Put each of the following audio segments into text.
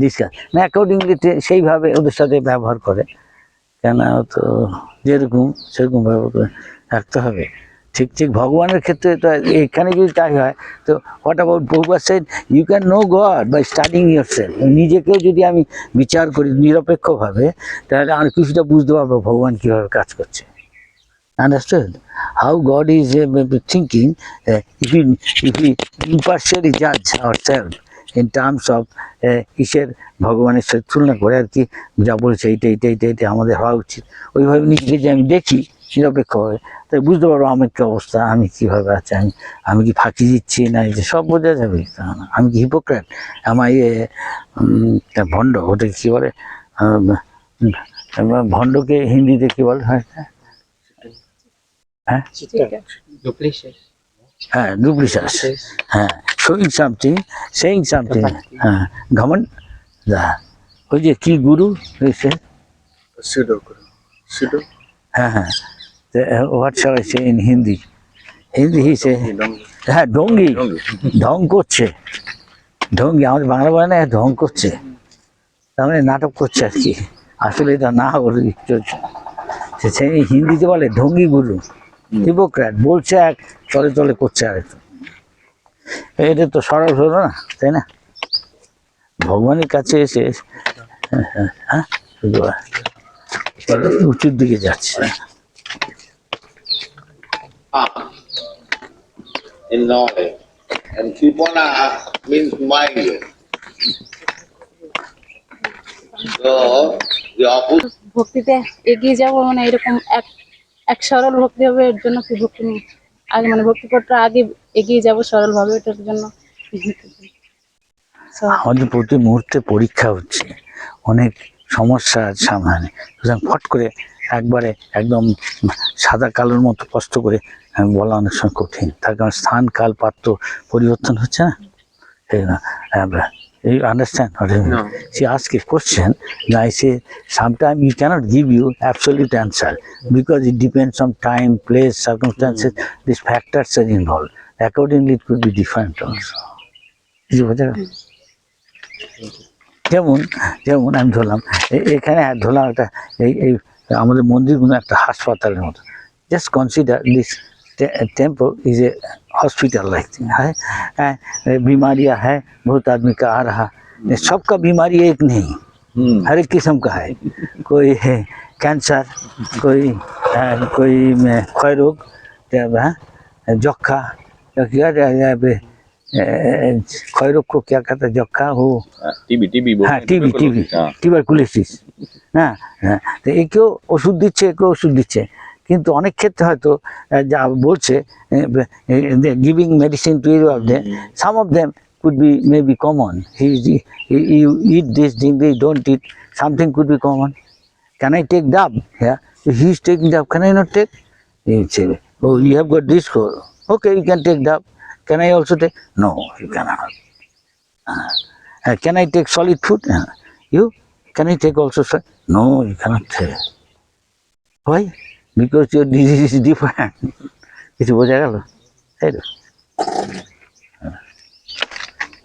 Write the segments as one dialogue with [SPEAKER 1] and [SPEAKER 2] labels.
[SPEAKER 1] Discuss না accordingly সেইভাবে ওদের সাথে ব্যবহার করে, কেন তো যেরকম সেরকম ব্যবহার করে রাখতে হবে। ঠিক ঠিক ভগবানের ক্ষেত্রে তো এখানে যদি তাই হয় তো what about Prabhupada said you can know God by studying yourself. নিজেকেও যদি আমি বিচার করি নিরপেক্ষভাবে, তাহলে আমি কিছুটা বুঝতে পারবো ভগবান কীভাবে কাজ করছে। Understood how God is thinking. If we impartially judge ourselves in terms of ঈশ্বর ভগবানের সাথে তুলনা করে আর কি, যা বলছে এইটা এইটা এইটা এইটা আমাদের হওয়া উচিত, ওইভাবে নিজেকে যে আমি দেখি নিরপেক্ষভাবে, তাই বুঝতে পারবো আমার কী অবস্থা, আমি কীভাবে আছি, আমি কি ফাঁকি দিচ্ছি না, এই যে সব বোঝা যাবে। আমি কি হিপোক্রেট, আমার ভণ্ড, ওটা কী বলে, ভণ্ডকে হিন্দিতে কী বলে, হ্যাঁ হ্যাঁ ডুপ্লিশাস, হ্যাঁ showing something, saying something, হ্যাঁ ঘমন্ড, ওই যে কি গুরু হ্যাঁ হ্যাঁ what shall I say in Hindi, হিসে হ্যাঁ ঢঙ্গি, ঢং করছে, ঢঙ্গি আমাদের বাংলা বলে না ঢং করছে, তার মানে নাটক করছে আর কি, আসলে এটা না ওর সে হিন্দিতে বলে ঢঙ্গি গুরু, হিপোক্রেট, বলছে এক তলে তলে করছে আরেক। এটা তো সরল হলো না, তাই না? ভগবানের কাছে এসে হ্যাঁ উঁচুর দিকে যাচ্ছে।
[SPEAKER 2] In knowledge, and Kripana means mind. So the opposite.
[SPEAKER 3] ভক্তিতে এগিয়ে যাবো মানে এরকম এক সরল ভক্তি হবে, এর জন্য কি ভক্তি আগে মানে ভক্তিপথটা আগে এগিয়ে যাবো সরল ভাবে, এটার জন্য
[SPEAKER 1] আমাদের প্রতি মুহূর্তে পরীক্ষা হচ্ছে, অনেক সমস্যা সামনে, সুতরাং ফট করে একবারে একদম সাদা কালোর মতো কষ্ট করে বলা অনেক সময় কঠিন, তার কারণ স্থান কাল পাত্র পরিবর্তন হচ্ছে না। You understand what I mean? No. She asked a question, and I say, sometimes you cannot give you absolute answer because it depends on time, place, circumstances. These factors are involved. Accordingly, it could be different also. যেমন যেমন আমি ধরলাম এখানে ধরলাম একটা এই আমাদের মন্দিরগুলো একটা হাসপাতালের মতো। Just consider this temple is a hospital like thing है, बीमारियां है, बहुत आदमी का आ रहा, सबका बीमारी एक नहीं, हर एक किस्म का है, कोई है कैंसर, कोई क्षय रोग, जक्खा, क्षय रोग को क्या कहता है, जक्खा हो टीबी, हाँ टीबी ट्यूबारकुलोसिस, হ্যাঁ হ্যাঁ, তো একেও ওষুধ দিচ্ছে, একেও ওষুধ দিচ্ছে, কিন্তু অনেক ক্ষেত্রে হয়তো যা বলছে giving medicine to you of them, some of them could be maybe common. You eat this, drink this, don't eat, something could be common. Can I take dab? Yeah, if he is taking dab, can I not take? He will say, oh, you have got this for, okay, you can take dab. Can I also take? No, you cannot. Can I take solid food? You? Can I take also solid? No, you cannot take. Why? Because your disease is different. কিছু বোঝা গেল, তাই তো?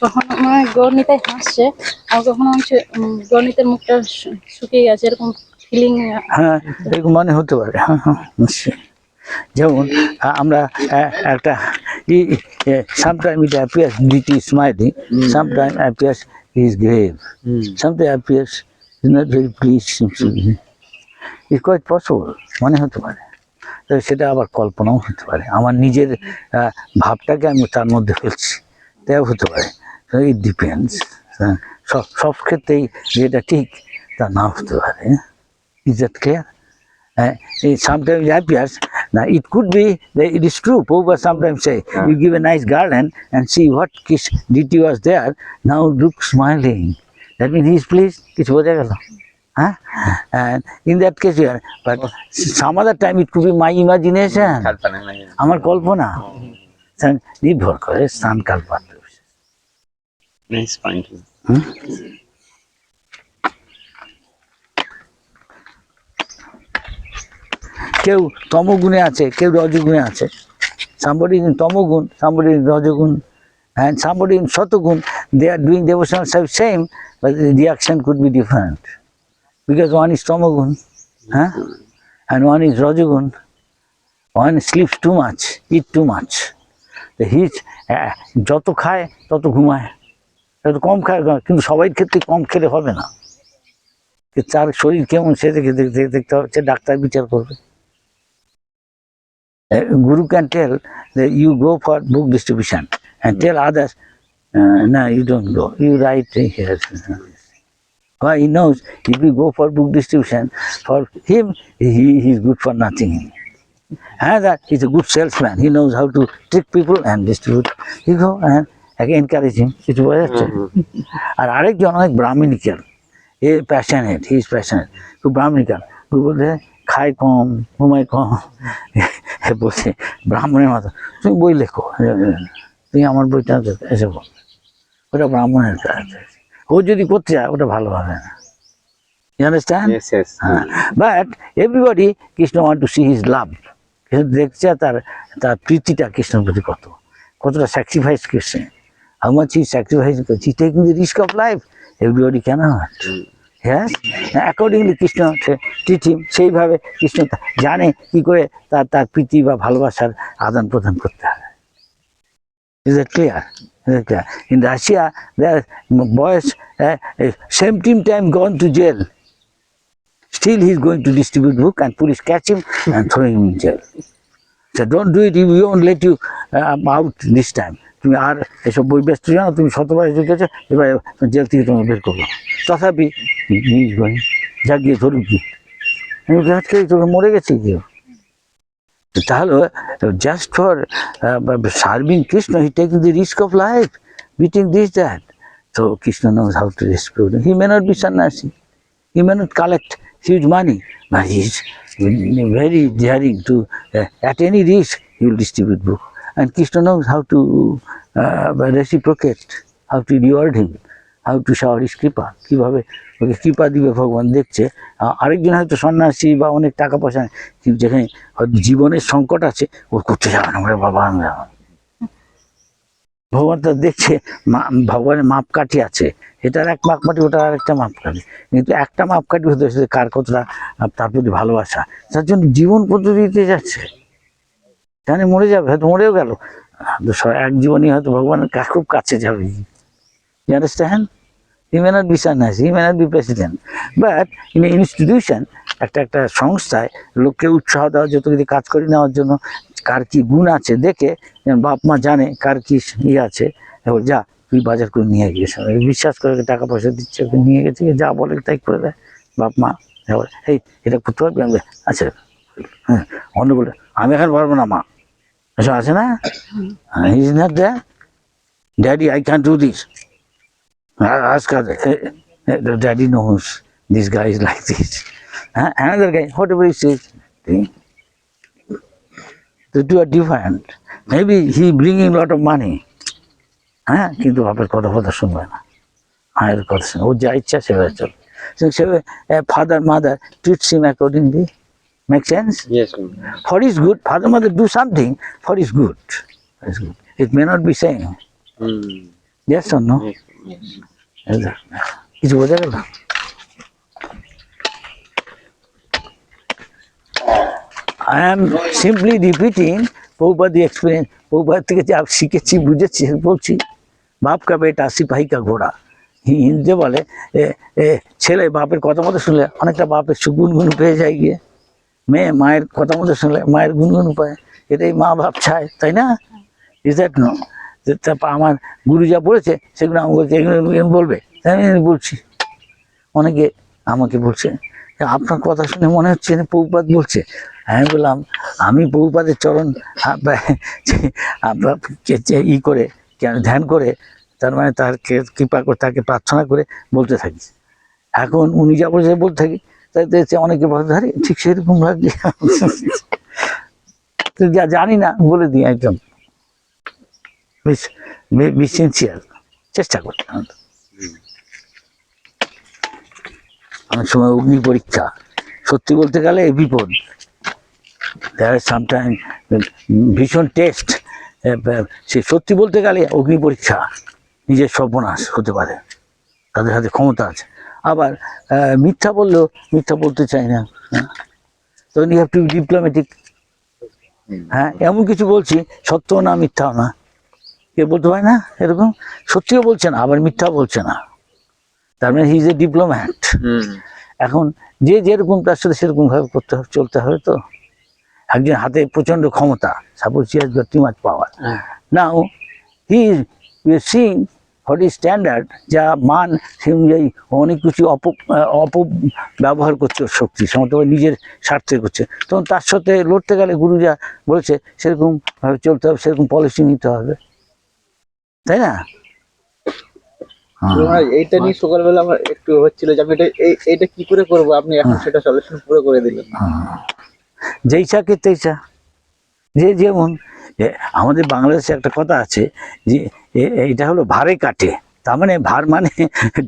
[SPEAKER 3] কখনো মানে গণিতে হাসছে, আর কখনো গণিতের মুখটা শুকিয়ে গেছে, এরকম ফিলিং।
[SPEAKER 1] হ্যাঁ এরকম মনে হতে পারে, হ্যাঁ হ্যাঁ নিশ্চয়ই। যেমন আমরা একটা sometimes it appears DT is smiling, sometimes appears he is grave, sometimes appears he is not very pleased. It's quite possible, মনে হতে পারে, তো সেটা আবার কল্পনাও হতে পারে, আমার নিজের ভাবটাকে আমি তার মধ্যে ফেলছি, তাও হতে পারে। ইট ডিপেন্ডস, সব ক্ষেত্রেই যেটা ঠিক তা না হতে পারে। Is that clear? Sometimes it appears, now it could be that it is true. Prabhupada sometimes say, you give a nice garland and see what deity was there, now look smiling. That means he is pleased. কিছু বোঝা গেল? Huh? And in that case, yeah, but some other time it could be my imagination, আমার কল্পনা, নির্ভর করে স্থান কাল পাত্র।
[SPEAKER 4] Nice point.
[SPEAKER 1] কেউ তমগুণে আছে, কেউ রজগুণে আছে, somebody in তমগুণ, somebody in রজগুণ, and somebody in শতগুণ, they are doing devotional service same, but the reaction could be different. Because one is Tamagun, huh? And one is Rajagun. One sleeps too much, eat too much. The heat, যত খায় তত ঘুমায়, তত কম খায়, কিন্তু সবাই ক্ষেত্রে কম খেলে হবে না। তার শরীর কেমন সে দেখতে হবে, সে ডাক্তার বিচার করবে। Guru can tell that you go for book distribution and tell others, no, you don't go, you write here. Why? He knows if you go for book distribution, for him, he is good for nothing. Another is a good salesman. He knows how to trick people and distribute. You go and again encourage him. কিছু বোঝা যাচ্ছে? আর আরেকজন অনেক ব্রাহ্মণিক্যাল, এ passionate, he is passionate, খুব ব্রাহ্মণিক্যাল, বলতে খায় কম, ঘুমায় কম, বলছে ব্রাহ্মণের মতো তুমি বই লেখো, তুমি আমার বইটা এসে বল, ওটা ব্রাহ্মণের কাজ। ও যদি করতে চায় ওটা ভালো হবে না। You understand?
[SPEAKER 4] Yes, yes.
[SPEAKER 1] But everybody, Krishna want to see his love. দেখতে চায় তার প্রীতিটা কৃষ্ণের প্রতি কতটা স্যাক্রিফাইস করছে, how much he sacrifice, he taking the risk of life, everybody cannot. Yes, accordingly Krishna treat him, সেইভাবে কৃষ্ণ জানে কি করে তার প্রীতি বা ভালোবাসার আদান প্রদান করতে হবে। Is that clear? Is that clear? In Russia, there are boys, same time gone to jail. Still he is going to distribute book and police catch him and throw him in jail. So don't do it, we won't let you out this time. তুমি আর এসব বই ব্যস্ত জানো, তুমি 17 বয়স ঢুকেছো, এবার jail থেকে তোমাকে বের করবো। তথাপি যা গিয়ে ধরুন কি, আমি আজকে তোকে মরে গেছি কেউ। তাহলে just for serving Krishna, he taking the risk of life, beating this, that. So Krishna knows how to rescue him. He may not be sannyasi, he may not collect huge money, but he is very daring to, at any risk, he will distribute book. And Krishna knows how to reciprocate, how to reward him, how to shower his কৃপা, কীভাবে ওকে কৃপা দিবে ভগবান দেখছে। আরেকজন হয়তো সন্ন্যাসী বা অনেক টাকা পয়সা নেই, কিন্তু যেখানে হয়তো জীবনের সংকট আছে, ও করতে যাবে না, বলে বাবা আমি যাব। ভগবান তো দেখছে ভগবানের মাপকাঠি আছে, এটার এক মাপকাঠি, ওটার আরেকটা মাপকাঠি, কিন্তু একটা মাপকাঠি হতে হচ্ছে কার কতটা তার প্রতি ভালোবাসা, তার জন্য জীবন পদ্ধতিতে যাচ্ছে। জানে মরে যাবে, হয়তো মরেও গেল, এক জীবনই হয়তো ভগবানের খুব কাছে যাবে। You understand? He may not be sannyasi, he may not be president, but in an institution, একটা সংস্থায় লোককে উৎসাহ দেওয়ার জন্য, যদি কাজ করে নেওয়ার জন্য কার কি গুণ আছে দেখে, বাপ মা জানে কার কি ইয়ে আছে, এবার যা তুই বাজার করে নিয়ে গিয়েছ, বিশ্বাস করে টাকা পয়সা দিচ্ছে, ওকে নিয়ে গেছে, যা বলে তাই করে দেয় বাপ মা। এবার এই এটা করতে পারবি, আমি আচ্ছা, হ্যাঁ, অন্য বলে আমি এখন পারবো না, মা এসব আছে না, he is not there, daddy I can do this, ask other, the daddy knows this guy is like this. Another guy, whatever he says, the two are different. Maybe he bringing a lot of money, কিন্তু বাপের কথা শুনবে না, মায়ের কথা শুনবে, ও যা ইচ্ছা সেভাবে চলবে। So father mother treats him accordingly. Make sense?
[SPEAKER 4] Yes.
[SPEAKER 1] For his good, father mother do something for his good. It may not be same. Yes or no? কিছু বোঝা গেল? I am simply repeating Prabhupada experience. Prabhupada থেকে যা শিখেছি বুঝেছি বলছি। বাপ কা বেটা সিপাহী কা ঘোড়া, হিন্দে বলে ছেলে বাপের কথা মতো শুনলে অনেকটা বাপের গুনগুন পেয়ে যায় গিয়ে, মেয়ে মায়ের কথা মতো শুনলে মায়ের গুনগুন পায়, এটাই মা বাপ চায়, তাই না? Is that no? আমার গুরু যা বলেছে সেগুলো আমাকে এগুলো বলবে, আমি বলছি। অনেকে আমাকে বলছে আপনার কথা শুনে মনে হচ্ছে প্রভুপাদ বলছে। আমি বললাম আমি প্রভুপাদের চরণ ই করে ধ্যান করে, তার মানে তার কৃপা করে তাকে প্রার্থনা করে বলতে থাকি। এখন উনি যা বলছে বলতে থাকি, তাই অনেকে বলতে থাকি ঠিক সেরকম ভাবে যা জানি না বলে দিই একদম। বি সিনসিয়ার, চেষ্টা করতে। অনেক সময় অগ্নি পরীক্ষা, সত্যি বলতে গেলে বিপদ। দেয়ার ইজ সামটাইম ভীষণ টেস্ট, সে সত্যি বলতে গেলে অগ্নি পরীক্ষা। নিজের সর্বনাশ হতে পারে, তাদের হাতে ক্ষমতা আছে। আবার মিথ্যা বললেও মিথ্যা বলতে চায় না, হ্যাঁ, তখন ইউ হ্যাভ টু ডিপ্লোম্যাটিক। হ্যাঁ, এমন কিছু বলছি সত্যও না মিথ্যাও না, কে বলতে পারে না এরকম, সত্যিও বলছে না আবার মিথ্যাও বলছে না, তার মানে হি ইজ এ ডিপ্লোম্যাট। এখন যে যেরকম তার সাথে সেরকম ভাবে করতে হবে, চলতে হবে। তো একজন হাতে প্রচন্ড ক্ষমতা, suppose he has got too much power, now he is seeing what is standard, যা মান সে অনুযায়ী অনেক কিছু অপব্যবহার করছে ওর শক্তি, সমস্ত নিজের স্বার্থে করছে। তখন তার সাথে লড়তে গেলে গুরু যা বলেছে সেরকম ভাবে চলতে হবে, সেরকম পলিসি নিতে হবে, তাই না?
[SPEAKER 5] এইটা নিয়ে সকালবেলা আমার একটু হচ্ছিল যে আমি এইটা কি করে করবো, আপনি এখন সেটা সলিউশন পুরো করে দিলেন।
[SPEAKER 1] যেইসাকে তেইসা, যে যেমন আমাদের বাংলাদেশে একটা কথা আছে যে এটা হলো ভারে কাটে, তার মানে ভার মানে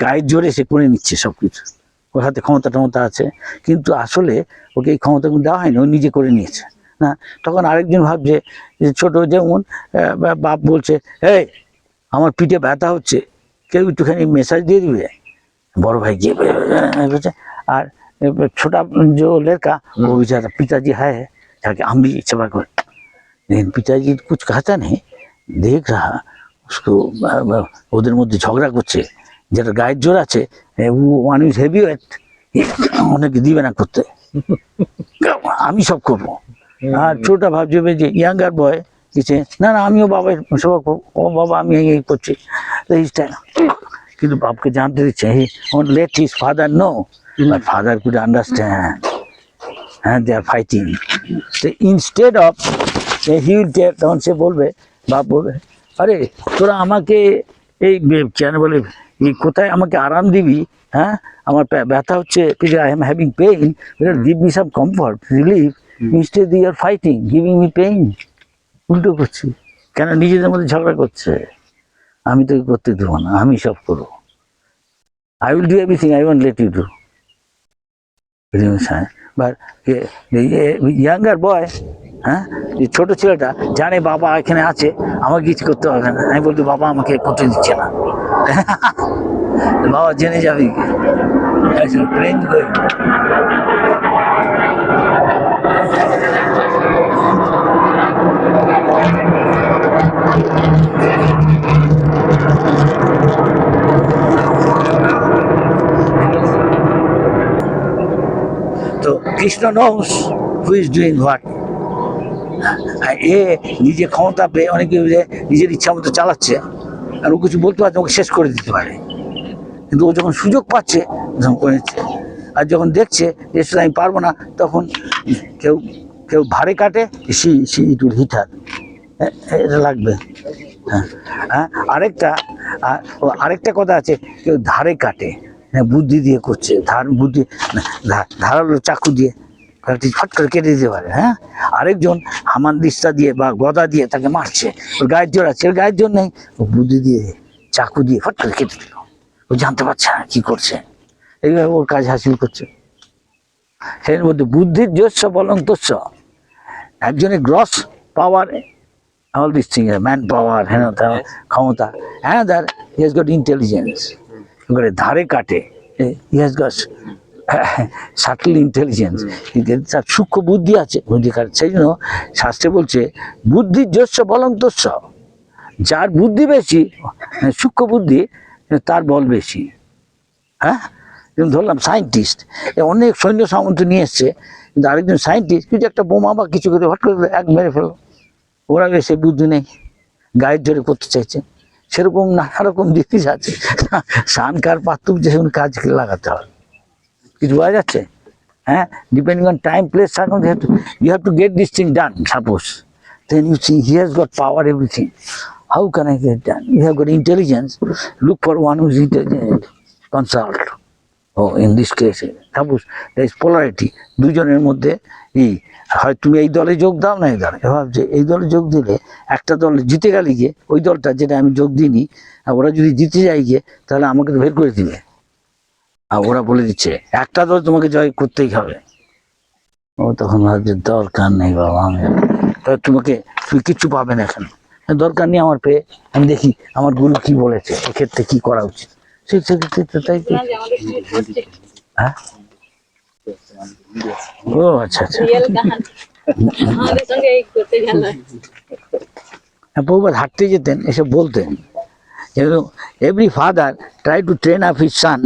[SPEAKER 1] গায়ের জোরে সে করে নিচ্ছে সব কিছু, ওর হাতে ক্ষমতা টমতা আছে, কিন্তু আসলে ওকে এই ক্ষমতাগুলো দেওয়া হয়নি, ও নিজে করে নিয়েছে না। তখন আরেকজন ভাবছে যে ছোট, যেমন বাপ বলছে এই আমার পিঠে ব্যথা হচ্ছে, কেউ একটুখানি মেসাজ দিয়ে দিবে, বড় ভাই গিয়ে বলছে, আর छोटा जो लड़का वो बेचारा पिताजी है जाके हम भी सेवा कर, लेकिन पिताजी कुछ कहता नहीं, देख रहा उसको ওদের মধ্যে ঝগড়া করছে, যেটা গায়ের জোর আছে ও ওয়ান ইজ হেভি ওয়েট, অনেকে দিবে না করতে, আমি সব করবো। আর ছোটা ভাবছে যে ইয়াঙ্গার বয় কিছু না না আমিও বাবার সেবা করবো, ও বাবা আমি এই করছি, তো কিন্তু বাপকে জানতে দিচ্ছে, he let his father know, but father could understand, and they are fighting. So instead of he will tell, তখন সে বলবে, বাপ বলবে, আরে তোরা আমাকে এই কেন বলে কোথায় আমাকে আরাম দিবি, হ্যাঁ আমার ব্যথা হচ্ছে, I am having pain, give me some comfort relief, instead you are fighting giving me pain. উল্টো করছি কেন, নিজেদের মধ্যে ঝগড়া করছে, আমি তোকে করতে দেবো না, আমি সব করবো, I will do everything, I won't let you do. But younger boy, হ্যাঁ, যে ছোট ছেলেটা জানে বাবা এখানে আছে, আমাকে কিছু করতে হবে না, আমি বলতে বাবা আমাকে করতে দিচ্ছে না, বাবা জেনে যাবে ট্রেন করে। তো Krishna knows who is doing what, এ নিজে ক্ষমতা পেয়ে অনেকে নিজের ইচ্ছা মতো চালাচ্ছে, আর ও কিছু বলতে পারছে, ওকে শেষ করে দিতে পারে, কিন্তু ও যখন সুযোগ পাচ্ছে তখন করেছে, আর যখন দেখছে যে সেটা আমি পারবো না, তখন কেউ কেউ ভারে কাটে, ইট উইল হিট হার, এটা লাগবে। হ্যাঁ হ্যাঁ, আরেকটা কথা আছে, কেউ ধারে কাটে, বুদ্ধি দিয়ে করছে, ধারালো চাকু দিয়ে ফট করে কেটে দিতে পারে, হ্যাঁ, আরেকজন হামান দিস্তা দিয়ে বা গদা দিয়ে তাকে মারছে, ওর গায়ের জোর আছে, ওর গায়ের জোর নেই, ও বুদ্ধি দিয়ে চাকু দিয়ে ফট করে কেটে দিল, ও জানতে পারছে না কি করছে, এইভাবে ওর কাজ হাসিল করছে। সেই মধ্যে বুদ্ধির যস্য বলং তস্য, একজনের gross power, all these things, man power, হ্যাঁ ক্ষমতা, another he has got intelligence, ধারে কাটে, he has got subtle intelligence, তার সূক্ষ্ম বুদ্ধি আছে, বুদ্ধি কাটে। সেই জন্য শাস্ত্রে বলছে বুদ্ধির যস্য বলং তস্য, যার বুদ্ধি বেশি, সূক্ষ্ম বুদ্ধি, তার বল বেশি। হ্যাঁ, যেমন ধরলাম সায়েন্টিস্ট, অনেক সৈন্য সামন্ত নিয়ে এসছে, কিন্তু আরেকজন সায়েন্টিস্ট কিছু একটা বোমা বা কিছু করে হট করে এক মেরে ফেলো, ওরা বেশি বুদ্ধি নেই, গায়ের জোরে করতে চাইছে। সেরকম নানা রকম জিনিস আছে, সানকার পাত্তুক যেমন কাজ লাগাতে হয়, কিছু বোঝা যাচ্ছে? হ্যাঁ, depending on time, place, you have to get this thing done, suppose. Then you see he has got power, everything. How can I get done? You have got intelligence, look for one who is intelligent, consult. Oh, in this case, suppose there is polarity, দুজনের মধ্যে হয় তুমি এই দলে যোগ দাও না এই দলে, ভাবছে এই দলে যোগ দিলে একটা দল জিতে গেলে গিয়ে ওই দলটা যেটা আমি যোগ দিইনি, ওরা যদি জিতে যায় গিয়ে তাহলে আমাকে তো বের করে দিবে, আর ওরা বলে দিচ্ছে একটা দল তোমাকে জয় করতেই হবে। ও তখন ভাবছে দরকার নেই বাবা, আমি তুমি কিচ্ছু পাবে না এখানে, দরকার নেই আমার পেয়ে, আমি দেখি আমার গুরু কি বলেছে এক্ষেত্রে কি করা উচিত, সেই সেক্ষেত্রে তাই কি।
[SPEAKER 3] না যে আমাদের সঙ্গে করছে
[SPEAKER 1] হ্যাঁ, ও আচ্ছা আচ্ছা।
[SPEAKER 3] রিয়েল কাহানি আমাদের সঙ্গে এই করতে গেল
[SPEAKER 1] হ্যাঁ, প্রভুপাদ হাঁটতে যেতেন, এসব বলতেন, every father try to train up his son.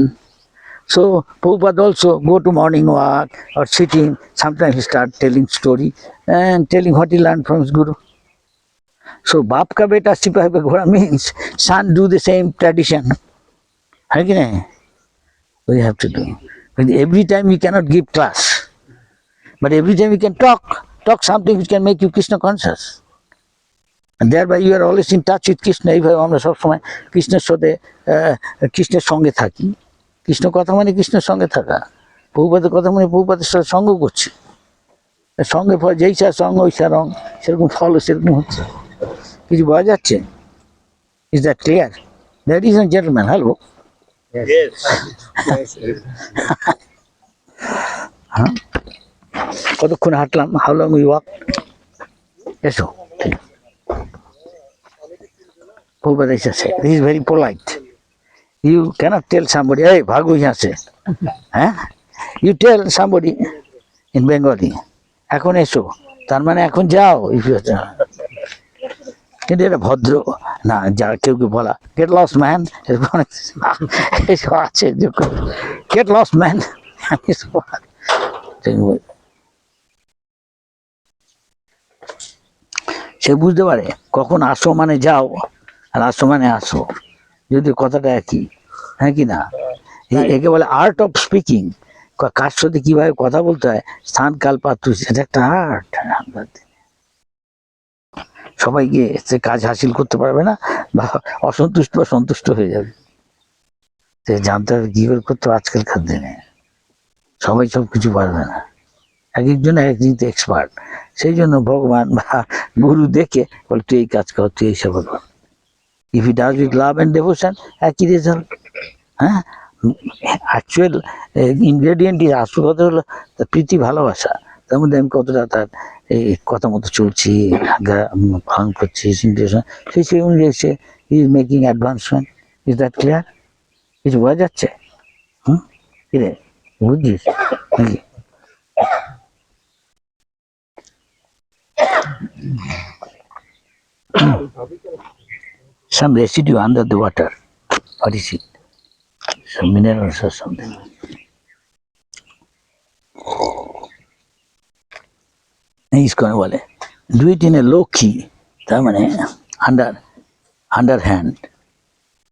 [SPEAKER 1] So Prabhupada also go to morning walk or sitting. Sometimes he start telling story and telling what he learned from his guru. So Baap ka beta Sipahi pe Ghoda means son do the same tradition. Hai ki nahi? We have to do. But every time we cannot give class, but every time we can talk something which can make you Krishna conscious. And thereby you are always in touch with Krishna. এইভাবে আমরা সবসময় কৃষ্ণের সাথে কৃষ্ণের সঙ্গে থাকি। কৃষ্ণ কথা মানে কৃষ্ণের সঙ্গে থাকা, প্রভুপাদের কথা মানে প্রভুপাদের সাথে সঙ্গ করছি, সঙ্গে ফল যেই সা সঙ্গ ওই সা রং, সেরকম ফলও সেরকম হচ্ছে। কিছু বোঝা যাচ্ছে? Is that clear? Ladies and gentleman, hello. হ্যাঁ, কতক্ষণ হাঁটলাম? How long we walk? এসো। প্রভুপাদ এসেছে, he is very polite. You cannot tell somebody, hey, bhago yahan se. Huh? You tell somebody in Bengali, এখন এসো, তার মানে এখন যাও। কিন্তু এটা ভদ্র না, যা কেউ কেউ বলা গেট লস ম্যান, এসব আছে, গেট লস ম্যান। সে বুঝতে পারে কখন আসো মানে যাও, আর আসো মানে আসো, যদি কথাটা একই, হ্যাঁ কি না? একে বলে আর্ট অফ স্পিকিং। কার সাথে কিভাবে কথা বলতে হয়, স্থান কাল পাত্র, এটা একটা আর্ট। সবাইকে সে কাজ হাসিল করতে পারবে না, বা অসন্তুষ্ট বা সন্তুষ্ট হয়ে যাবে। সে জানতে হবে কি করে করতে, আজকালকার দিনে সবাই সব কিছু পারবে না, এক একজন এক এক জিনিসে এক্সপার্ট। সেই জন্য ভগবান বা গুরু দেখে বলে তুই এই কাজ কর, তুই এই সেবা কর। If he does with love and devotion, একই রেজাল্ট। হ্যাঁ, অ্যাকচুয়াল ইনগ্রেডিয়েন্ট আসল কথা হলো তার প্রীতি, ভালোবাসা। তার মধ্যে আমি কতটা তার এই কথা মতো চলছি, পালন করছি, সেই অনুযায়ী সে is making advancement. Is that clear? কিছু বোঝা যাচ্ছে? হুম, কিরে বুঝছিস নাকি? Some residue under the water. What is it? Some minerals or something. ইসকনে বলে ডু ইট ইন এ লো কি, তার মানে আন্ডার হ্যান্ড,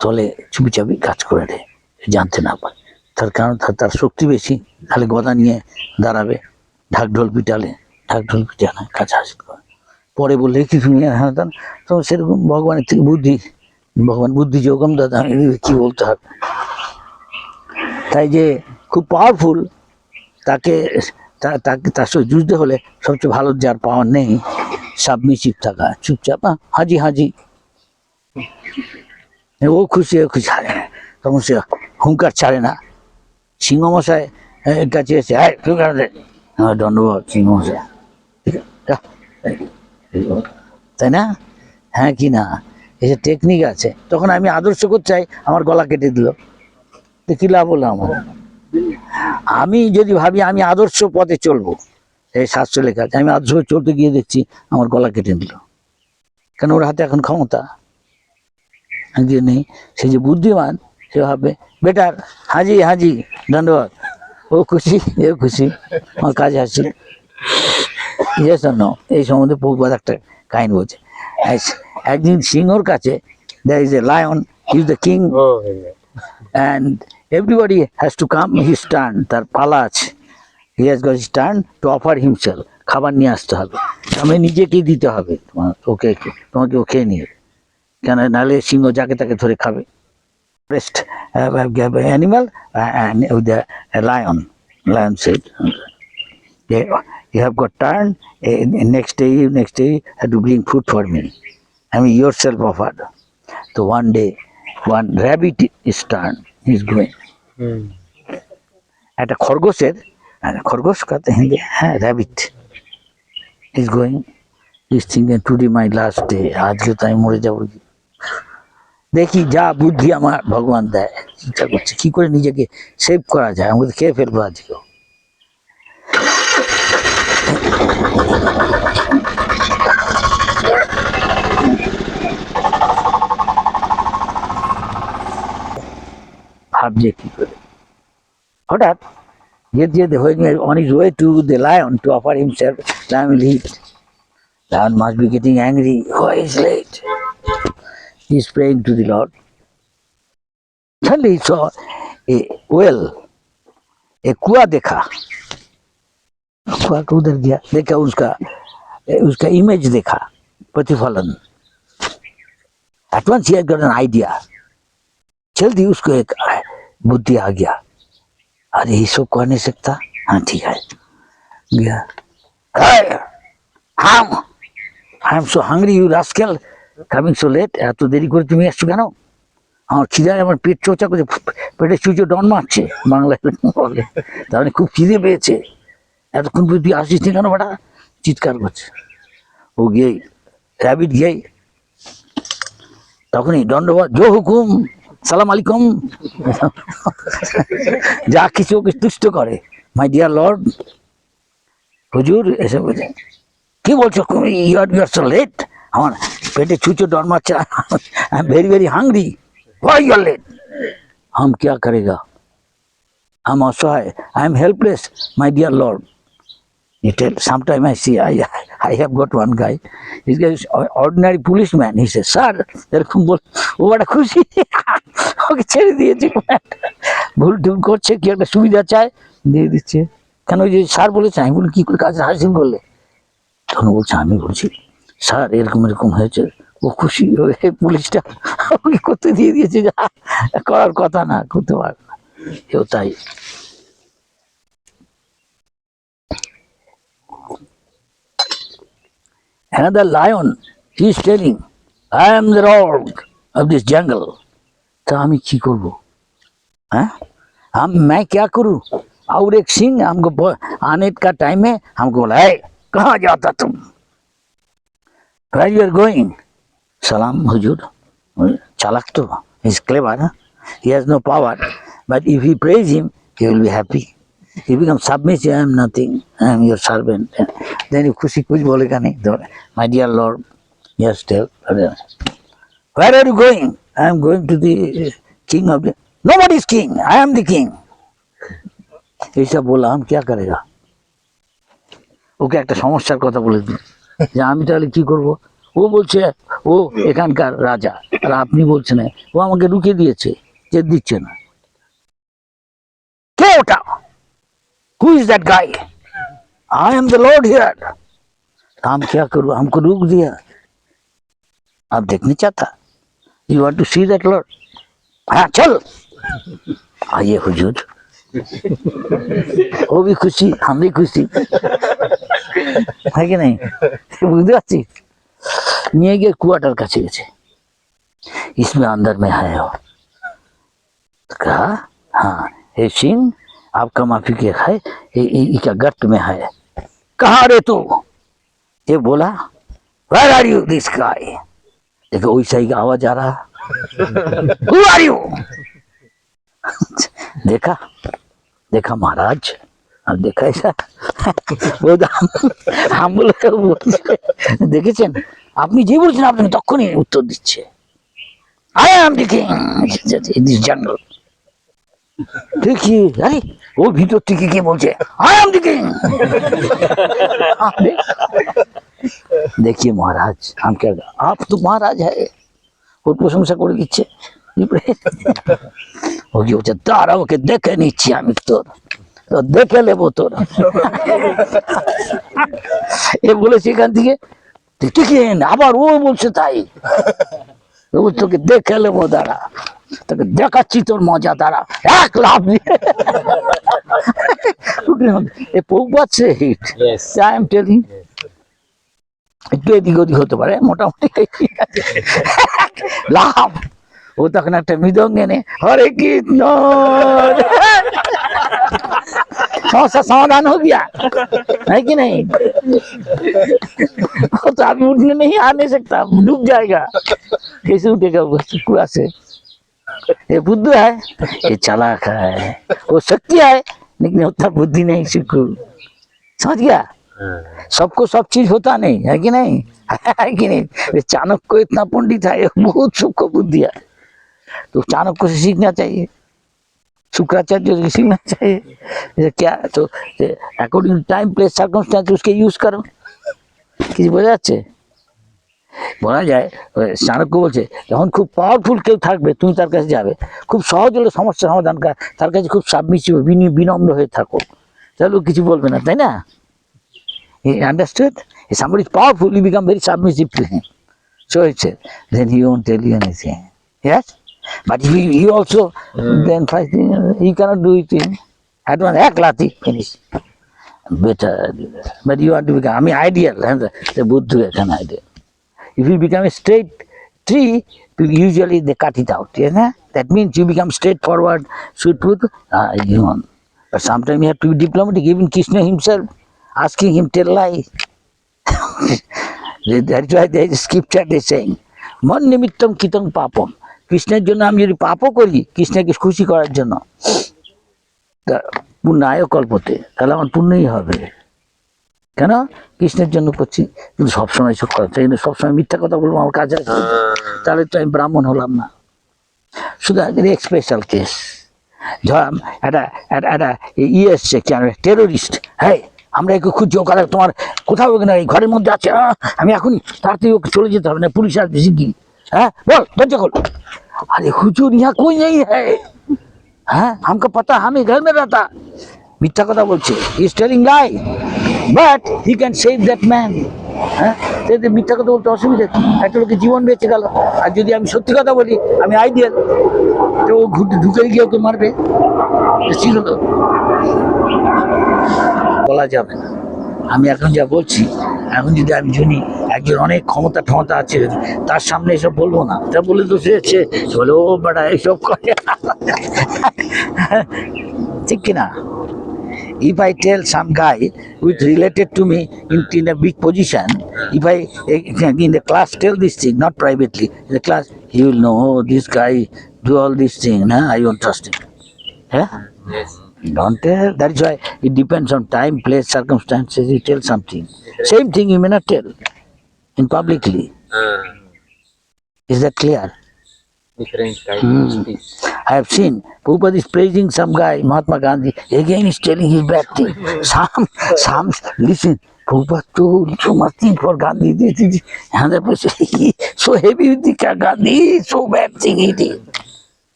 [SPEAKER 1] তলে চুপিচাপি কাজ করে দেয়, জানতে না পারে। তার কারণ তার শক্তি বেশি, খালি গদা নিয়ে দাঁড়াবে, ঢাকঢোল পিটালে কাজ হাসিল করে। পরে বললে কিছু নিয়ে হ্যাঁ, তো সেরকম ভগবানের থেকে ভগবান বুদ্ধি যোগম দাদা, কি বলতে হবে। তাই যে খুব পাওয়ারফুল, তাকে তার সাথে যুদ্ধ হলে সবচেয়ে ভালো যার পাওয়ার নেই, সাবমিসিভ থাকা, চুপচাপ হাজি হাজি, ও খুশি ছাড়ে না, তখন সে হুঙ্কার ছাড়ে না। সিংহমশাই কাছে এসে দণ্ডবোধ সিংহমশাই, তাই না? হ্যাঁ কি না? এসে টেকনিক আছে। তখন আমি আদর্শ করতে চাই, আমার গলা কেটে দিল, কি লাভ হলো আমার? আমি যদি ভাবি আমি আদর্শ পথে চলবো, এই শাস্ত্র লেখা আছে, আমি আদর্শ চলতে গিয়ে দেখছি আমার গলা কেটে দিল, কেন? ওর হাতে এখন ক্ষমতা যে নেই। সে যে বুদ্ধিমান, সে ভাববে বেটার হাজি হাজি দণ্ডবোধ, ও খুশি এ খুশি, আমার কাজ হাসি। এই সম্বন্ধে প্রভুপাদ একটা কাহিনী বলছে। একদিন সিংহর কাছে there is a lion, he is the king, and everybody has to come his turn, তার পালা আছে, he has got his turn to offer himself, খাবার নিয়ে আসতে হবে, আমি নিজেকেই দিতে হবে, তোমাকে ও খেয়ে নিয়ে, কেন নাহলে সিংহ যাকে তাকে ধরে খাবে। Best animal and with the lion said, you have got turn, next day you have to bring food for me, I mean yourself offered. So one day one rabbit is turned, he is going, একটা খরগোশের, খরগোশ কথা হিন্দি, হ্যাঁ rabbit is going, is thinking today my last day, আজকে তো আমি মরে যাবো। দেখি যা বুদ্ধি আমার ভগবান দেয়, চিন্তা করছি কি করে নিজেকে সেভ করা যায়, আমাকে তো খেয়ে ফেলবো আজকেও। ভাবছে কি করে, হঠাৎ যেতে যেতে হয়ে গিয়ে on his way to the lion to offer himself, lion will eat. Lion must be getting angry. Why is late? He is praying to the Lord. Suddenly he saw a well, a कुआ देखा, कुआ को उधर गया, देखा उसका image देखा, प्रतिफलन। At once he had got an idea. जल्दी उसको एक बुद्धि आ गया, अरे ये सब कर नहीं सकता, हाँ ठीक है, गया। I am so hungry, you rascal, coming so late, এত দেরি করে তুমি আসছো কেন? আমার খিদায় আমার পেট চোচা করছে, পেটে চুচো ডন মারছে, বাংলায় বলে, তার মানে খুব খিদে পেয়েছে, এতক্ষণ তুই আসিস নি কেন বেটা, চিৎকার করছে। ও গিয়ে র্যাবিট গিয়ে তখনই দণ্ডবাদ, জো হুকুম, সালাম আলাইকুম, যা কিছু ওকে তুষ্ট করে, মাই ডিয়ার লর্ড, হুজুর এসে বলছে কি বলছো, ইউ আর সো লেট, আমার পেটে ছুঁচো ডর মারছে, I am very very hungry, why you are late, हम क्या करेगा, हम असहाय, I am helpless my dear Lord. You tell, sometime I see, I have got one guy, this guy is ordinary policeman, he says, sir, এরকম বল, ও বড় খুশি, ওকে ছেড়ে দিয়েছে, ভুল টুল করছে, কি একটা সুবিধা চায় দিয়ে দিচ্ছে, কেন ওই যে স্যার বলেছে, আমি বলি কি করে কাজ হাসিল করলে, তখন বলছে আমি বলছি স্যার এরকম এরকম হয়েছে, ও খুশি হয়ে পুলিশটা ওকে করতে দিয়ে দিয়েছে, যা করার কথা না, করতে পারবে না, কেউ তাই। Another lion, he is telling, I am the lord of this jungle. তা আমি কি করবো, हाँ मैं क्या करूँ, और एक सिंह हमको आने का टाइम है, हमको बोला है कहाँ जाता तुम, where you are going, सलाम हुजूर, चालाक तो, he is clever, huh? He has no power, but if he praise him, he will be happy. He becomes submissive, I am nothing, I am your servant. Then you खुशी कुछ बोलेगा नहीं, my dear Lord, yes tell, where are you going, I am going to the king of the, nobody is king, I am the king. ऐसा बोला, हम क्या करेगा, ওকে একটা সমস্যার কথা বলে দিন, যে আমি তাহলে কি করব, ও বলছে ও এখানকার রাজা, আর আপনি বলছেন ও আমাকে রুকিয়ে দিয়েছে, যে দিচ্ছে না, কে ওটা, who is that guy, I am the Lord here, हम क्या करूँ, हमको रोक दिया, आप देखने चाहता, you want to see that Lord, हाँ चल, आइए हुजूर, वो भी खुशी, हम भी खुशी, है कि नहीं, बुझते पारছিস, নিয়ে গিয়ে কুয়াটার কাছে গেছে, इसमें अंदर में है वो, कहा हाँ ये सिंह आपका माफी के है, ये गट में है, कहाँ रे तू, ये बोला where are you this guy, देखो वैसा ही आवाज आ रहा, who are you, देखा देखा महाराज, अब देखा ऐसा हम बोले দেখেছেন, আপনি যে বলছেন আপনি তখনই উত্তর দিচ্ছে, I am the king in this jungle, देखिए अरे वो ভিতর থেকে কি বলছে, I am the king, देखिए महाराज हम क्या, आप तो महाराज है, ওর প্রশংসা করে দিচ্ছে, ও কি বলছে, দাঁড়া ওকে দেখে নিচ্ছি আমি, তোর দেখে নেবো তোর, এ বলেছে এখান থেকে টিকেন, আবার ও বলছে তাই, তোকে দেখে নেবো, দাঁড়া তোকে দেখাচ্ছি তোর মজা, দাঁড়া, এক লাভ দিয়ে এ পৌঁছ পাচ্ছে, আই এম টেলিং, একটু এদিক ওদিক হতে পারে, মোটামুটি লাভ, ও তখন একটা মৃদঙ্গ এনে হরে কৃষ্ণ समस्या समाधान हो गया है कि नहीं? वो तो अभी उठने नहीं आ नहीं सकता, डूब जाएगा। कैसे उठेगा वो कुआ से? ये बुद्धू है, ये चालाक है, वो शक्ति है लेकिन उतना बुद्धि नहीं सीखू। समझ गया? सबको सब चीज होता नहीं है कि नहीं? है कि नहीं? ये चाणक्य को इतना पंडित है, ये बहुत सूक्ष्म बुद्धि है, तो चाणक्य से सीखना चाहिए, शुक्राचार्य से सीखना चाहिए। ये क्या तो अकॉर्डिंग टाइम प्लेस सार्कमस्टेंस उसके यूज करो। কিছু বোঝা যাচ্ছে? বলা যায় চাণক্য বলছে যখন খুব পাওয়ারফুল কেউ থাকবে তুমি তার কাছে যাবে, খুব সহজ হলে সমস্যা সমাধান তার কাছে খুব সাবমিসিভ বিনম্র হয়ে থাকো, তাহলে কিছু বলবে না, তাই না? Understood? If somebody is powerful, you become very submissive to him. So it's then he won't tell you anything. Yes? But if he also then tries, he cannot do it in at one ek lati finish. Better do that. But you want to become, I mean, ideal. The Buddha is an ideal. If you become a straight tree, usually they cut it out. You know? That means you become straightforward, sweet, you want. But sometimes you have to be diplomatic. Even Krishna himself, asking him tell lie. That's why there is a scripture they saying, मन निमित्तम कितং पापम। কৃষ্ণের জন্য আমি যদি পাপও করি কৃষ্ণকে খুশি করার জন্য, পুণ্যায় কল্পতে, তাহলে আমার পুণ্যই হবে। কেন? কৃষ্ণের জন্য করছি, কিন্তু সবসময় সব কথা, কিন্তু সবসময় মিথ্যা কথা বলবো আমার কাছে আছে, তাহলে তো আমি ব্রাহ্মণ হলাম না। শুধু এক স্পেশাল কেস, ধর একটা ইয়ে এসছে টেরোরিস্ট, হ্যাঁ আমরা একে খুঁজছি, ওখানে তোমার কোথাও না এই ঘরের মধ্যে আছে, আমি এখনই তাড়াতাড়ি ওকে চলে যেতে হবে না, পুলিশ আসবে শিগগিরি, হ্যাঁ বল দরজা খোল। अरे हुजूर यहाँ कोई नहीं है, हाँ हमको पता, हम ही घर में रहता। मिथ्या कथा बोलছে, he is telling lie, but he can save that man। হ্যাঁ মিথ্যা কথা বলতে অসুবিধা কি? একটা লোকের জীবন বেঁচে গেল। আর যদি আমি সত্যি কথা বলি আমি আইডিয়াল, তো ও ঢুকে গিয়ে ওকে মারবে, ছিল তো বলা যাবে না। আমি এখন যা বলছি, এখন যদি আমি শুনি একজন অনেক ক্ষমতা আছে তার সামনে এসব বলবো না, তা বলে তো সে বলে ও বেটা এইসব করে, ঠিক কিনা? If I tell some guy with related to me in a big position, if I in the class tell this thing, not privately, in the class, he will know, oh, this guy do all these things, nah, I won't trust him. Yeah?
[SPEAKER 5] Yes.
[SPEAKER 1] Don't tell. That is why it depends on time, place, circumstances. You tell something. Same thing you may not tell in publicly. Is that clear?
[SPEAKER 5] Different type of speech.
[SPEAKER 1] I have seen Prabhupada is praising some guy, Mahatma Gandhi. Again he's telling his bad thing. Some listen. Prabhupada told so much thing for Gandhi. This. Another person, so heavy with the Gandhi, so bad thing he did.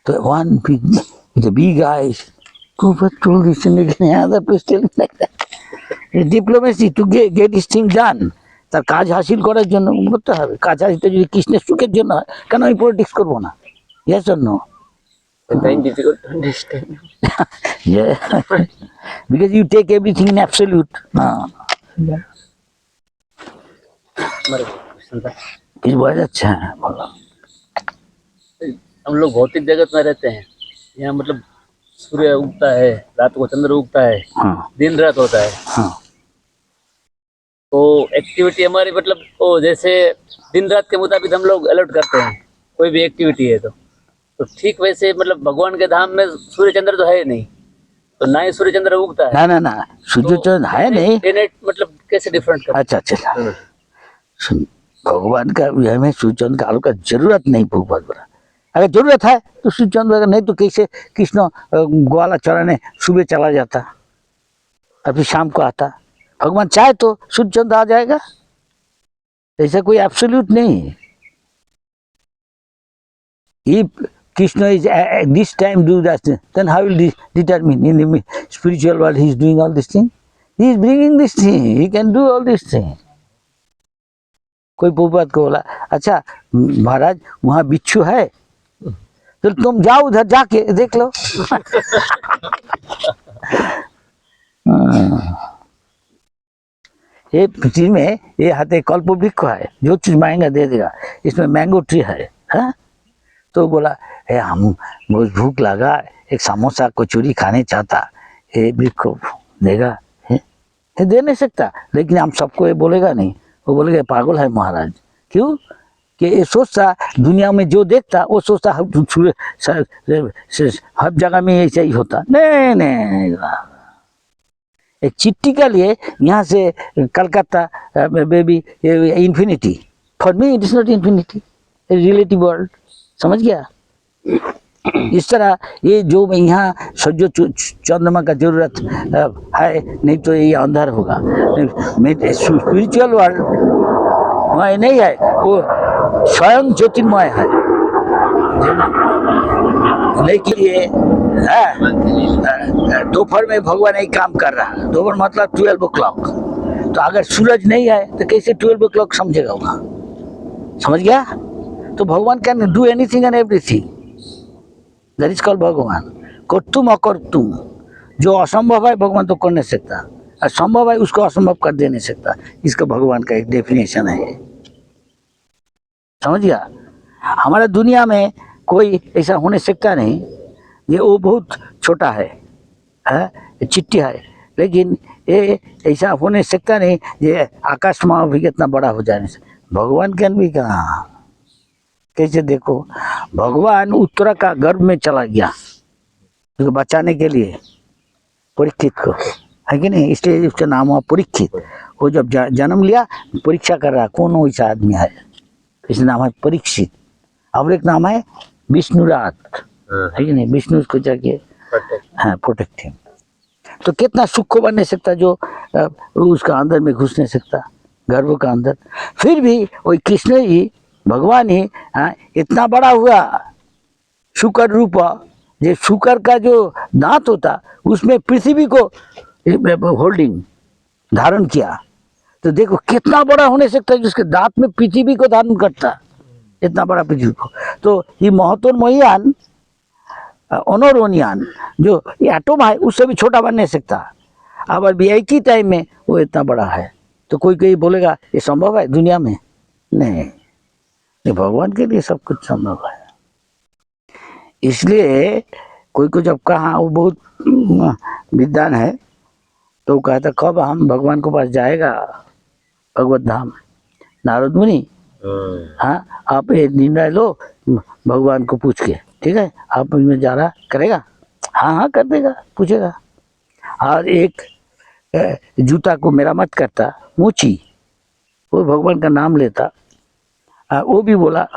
[SPEAKER 1] So one big, with the big eyes, Prabhupada told this and again, another person telling like that. It's diplomacy to get this thing done. তার কাজ হাসিল করার জন্য করতে হবে। কাজ হাসিলটা যদি কৃষ্ণের সুখের জন্য হয়, কেন আমি পলিটিক্স করবো না? Yes or no?
[SPEAKER 5] Sometimes difficult to understand.
[SPEAKER 1] Yeah. Because you take everything in absolute. No.
[SPEAKER 5] हमारे क्वेश्चन था,
[SPEAKER 1] কিছু বোঝা যাচ্ছে? হ্যাঁ বলো।
[SPEAKER 5] हम लोग भौतिक जगत में रहते हैं, यहाँ मतलब सूर्य उगता है, रात को चंद्र उगता है,
[SPEAKER 1] हाँ
[SPEAKER 5] दिन रात होता है,
[SPEAKER 1] हाँ
[SPEAKER 5] तो एक्टिविटी हमारी मतलब वो जैसे दिन रात के मुताबिक हम लोग अलर्ट करते हैं, कोई भी एक्टिविटी है तो ठीक वैसे मतलब भगवान के धाम में सूर्य चंद्र तो है ही नहीं, तो ना ही सूर्य चंद्र उगता है।
[SPEAKER 1] ना ना ना सूर्य चंद्र है नहीं।
[SPEAKER 5] डे नाइट मतलब कैसे डिफरेंट कर?
[SPEAKER 1] अच्छा अच्छा सुन, भगवान का हमें सूर्य चंद्र का आलो का जरूरत नहीं। भगवान बोला अगर जरूरत है तो सूर्य चंद्र, अगर नहीं तो कैसे कृष्ण ग्वाला चराने सुबह चला जाता और फिर शाम को आता? भगवान चाहे तो सूर्य चंद्र आ जाएगा, ऐसा कोई एब्सोल्यूट नहीं। If Krishna is at this time do that, then how will determine in the spiritual world he is doing all this thing? He is bringing this thing, he can do all this thing. कोई प्रभुपाद को बोला अच्छा महाराज वहाँ बिच्छू है, तो तुम जाओ उधर जाके देख लो। ये पृथ्वी में ये हाथे कल्प वृक्ष है, जो चीज मांगेगा दे देगा, इसमें मैंगो ट्री है, हाँ? तो बोला हम बहुत भूख लगा, एक समोसा कचौरी खाने चाहता, ये वृक्ष देगा, ये दे नहीं सकता। लेकिन हम सबको ये बोलेगा नहीं, वो बोलेगा पागल है महाराज। क्यों? कि ये सोचता दुनिया में जो देखता वो सोचता हर जगह में ऐसा ही होता। नहीं नहीं, एक चिट्ठी के लिए यहाँ से Calcutta baby infinity, for me it is not infinity, relative world. समझ गया? इस तरह ये जो यहाँ जो चंद्रमा का जरूरत है, नहीं तो ये अंधार होगा। स्पिरिचुअल वर्ल्ड वहाँ नहीं है, वो स्वयं ज्योतिर्मय है। लेकिन ये दोपहर में भगवान एक काम कर रहा है। दोपहर मतलब 12 o'clock। तो अगर सूरज नहीं है तो कैसे 12 o'clock समझेगा वहाँ? समझ गया? तो भगवान can do anything and everything. That is called भगवान। कर्तुम अकर्तुम, जो असंभव है भगवान तो कर नहीं सकता, और संभव है उसको असंभव कर दे नहीं सकता। इसका भगवान का एक डेफिनेशन है। समझ गया? हमारा दुनिया में कोई ऐसा होने सकता नहीं। ये वो बहुत छोटा है, चिट्ठी है, लेकिन ये ऐसा हो नहीं सकता नहीं। ये आकाश में भी कितना बड़ा हो जाने से भगवान कैन भी कहा। कैसे? देखो, भगवान उत्तरा का गर्भ में चला गया उसको बचाने के लिए, परीक्षित को, है कि नहीं? इसलिए उसका नाम हुआ परीक्षित। वो जब जन्म लिया, परीक्षा कर रहा कौन वैसा आदमी है, इसलिए नाम है परीक्षित। और एक नाम है विष्णुरात, है कि नहीं? विष्णु उसको जाके प्रोटेक्ट हिम। तो कितना सुख को बन नहीं सकता जो उसका अंदर में घुस नहीं सकता, गर्भ का अंदर। फिर भी वही कृष्ण ही, भगवान ही इतना बड़ा हुआ शुकर रूप। जो शुकर का जो दांत होता उसमें पृथ्वी को होल्डिंग धारण किया। तो देखो कितना बड़ा होने सकता है जिसके दांत में पृथ्वी को धारण करता, इतना बड़ा पृथ्वी को। तो ये महत्वमयान अनोरोनियान जो एटम है उससे भी छोटा बन नहीं सकता। अब अभी एक ही टाइम में वो इतना बड़ा है। तो कोई बोलेगा ये संभव है दुनिया में? नहीं, भगवान के लिए सब कुछ संभव है। इसलिए कोई को जब कहा, वो बहुत विद्वान है, तो कहता कब हम भगवान के पास जाएगा भगवत धाम? नारद मुनि, हाँ आप ये निर्णय लो भगवान को पूछ के, ठीक है? आप इसमें जा रहा करेगा? हाँ हाँ कर देगा, पूछेगा। और एक जूता को मेरामत करता मोची, वो भगवान का नाम लेता, वो भी बोला।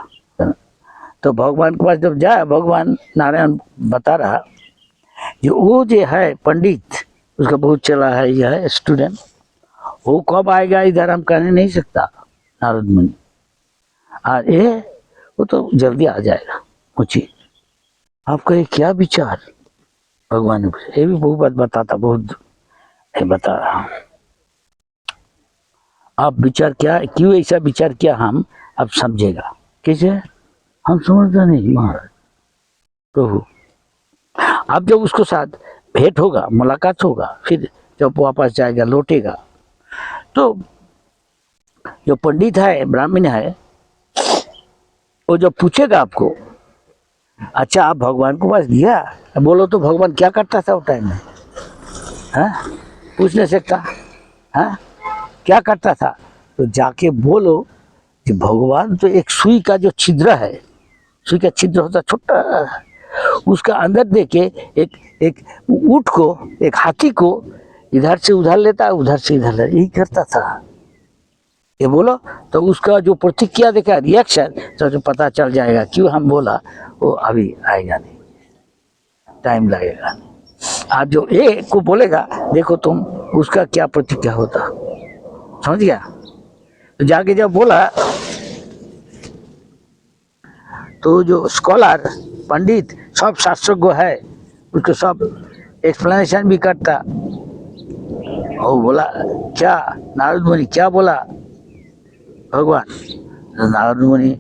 [SPEAKER 1] तो भगवान के पास जब जाए, भगवान नारायण बता रहा जो वो जो है पंडित, उसका बहुत चला है, यह है स्टूडेंट, वो कब आएगा इधर हम कहने नहीं सकता नारद मुनि। और ये वो तो जल्दी आ जाएगा। पूछिए आपका ये क्या विचार? भगवान ने पूछा। ये भी बहुत बात बताता, बहुत बता रहा हूँ। आप विचार क्या, क्यों ऐसा विचार किया हम अब समझेगा। कैसे? हम समझते नहीं महाराज। प्रभु अब जब उसको साथ भेंट होगा, मुलाकात होगा, फिर जब वापस जाएगा, लौटेगा, तो जो पंडित है, ब्राह्मण है, वो जब पूछेगा आपको, अच्छा आप भगवान के पास गया, बोलो तो भगवान क्या करता था उस टाइम में? पूछ नहीं सकता। क्या करता था? तो जाके बोलो कि भगवान तो एक सुई का जो छिद्र है, सुई का छिद्र होता छोटा, उसका अंदर देके एक ऊंट को, एक हाथी को इधर से उधर लेता, उधर से इधर लेता, यही करता था। ये बोलो तो उसका जो प्रतिक्रिया देखा, रिएक्शन, तो जो पता चल जाएगा क्यों हम बोला। वो अभी आएगा नहीं, टाइम लगेगा नहीं। आज जो ए को बोलेगा, देखो तुम उसका क्या प्रतिक्रिया होता। समझ गया? तो जाके जब बोला तो जो स्कॉलर, पंडित, सब शास्त्रज्ञ है, उसको सब एक्सप्लेनेशन भी करता। वो बोला क्या नारद मुनि क्या बोला भगवान? नारद मुनि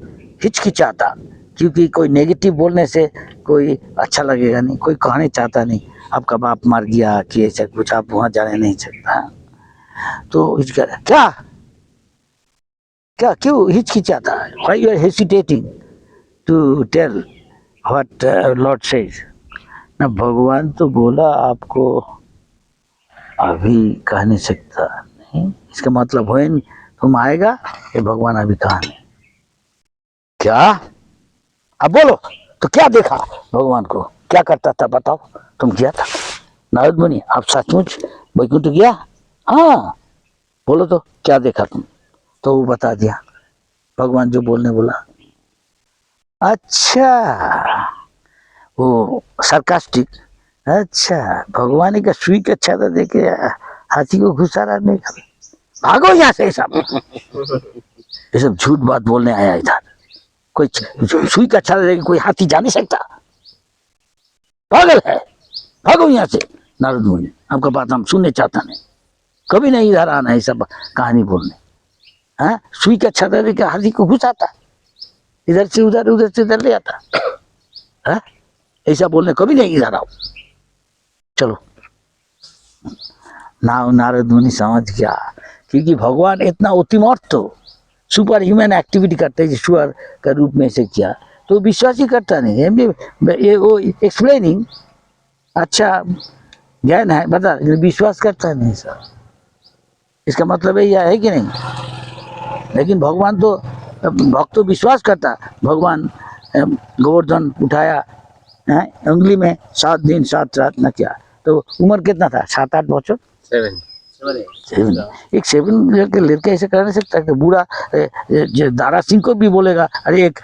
[SPEAKER 1] हिचकिचाता, क्योंकि कोई नेगेटिव बोलने से कोई अच्छा लगेगा नहीं, कोई कहने चाहता नहीं आपका बाप मर गया कि ऐसा कुछ, आप वहाँ जाने नहीं सकता। तो क्या क्या क्यों हिचकिचाता? Why you are hesitating to tell what Lord says? ना भगवान तो बोला आपको अभी कह नहीं सकता। नहीं, इसका मतलब है नहीं तुम आएगा ये भगवान अभी कहा नहीं। क्या अब बोलो तो क्या देखा भगवान को, क्या करता था बताओ, तुम किया था नारद मुनि, आप सचमुच वैकुंठ गया? हाँ बोलो तो क्या देखा तुम? तो वो बता दिया भगवान जो बोलने बोला। अच्छा वो सरकास्टिक, अच्छा भगवान का सुई का छाता देके हाथी को घुसा रहा, भागो यहाँ से सब, ये सब झूठ बात बोलने आया इधर। कोई सुई का छाता देके कोई हाथी जा नहीं सकता, पागल है, भागो यहाँ से। नारद मुनि आपका बात हम सुनने चाहता नहीं, कभी नहीं इधर आना है सब कहानी बोलने। हाँ सुई का छाता देके हाथी को घुसाता, इधर से उधर उधर से इधर ले आता। हाँ ऐसा बोलने कभी नहीं इधर आओ, चलो। नारद मुनि समझ गया क्योंकि भगवान इतना अतिमर्थ सुपर ह्यूमन एक्टिविटी करते हैं, ईश्वर का रूप में से किया तो विश्वास ही करता नहीं है। ये वो एक्सप्लेनिंग अच्छा ज्ञान है बता, विश्वास करता नहीं सर, इसका मतलब यही है कि नहीं? लेकिन भगवान तो भक्त तो विश्वास करता। भगवान गोवर्धन उठाया उंगली में 7 दिन 7 रात न किया, तो उम्र कितना था? 7-8 बच्चों,
[SPEAKER 5] 7
[SPEAKER 1] एक 7 के लड़के ऐसे कर नहीं सकता कि बूढ़ा दारा सिंह को भी बोलेगा अरे एक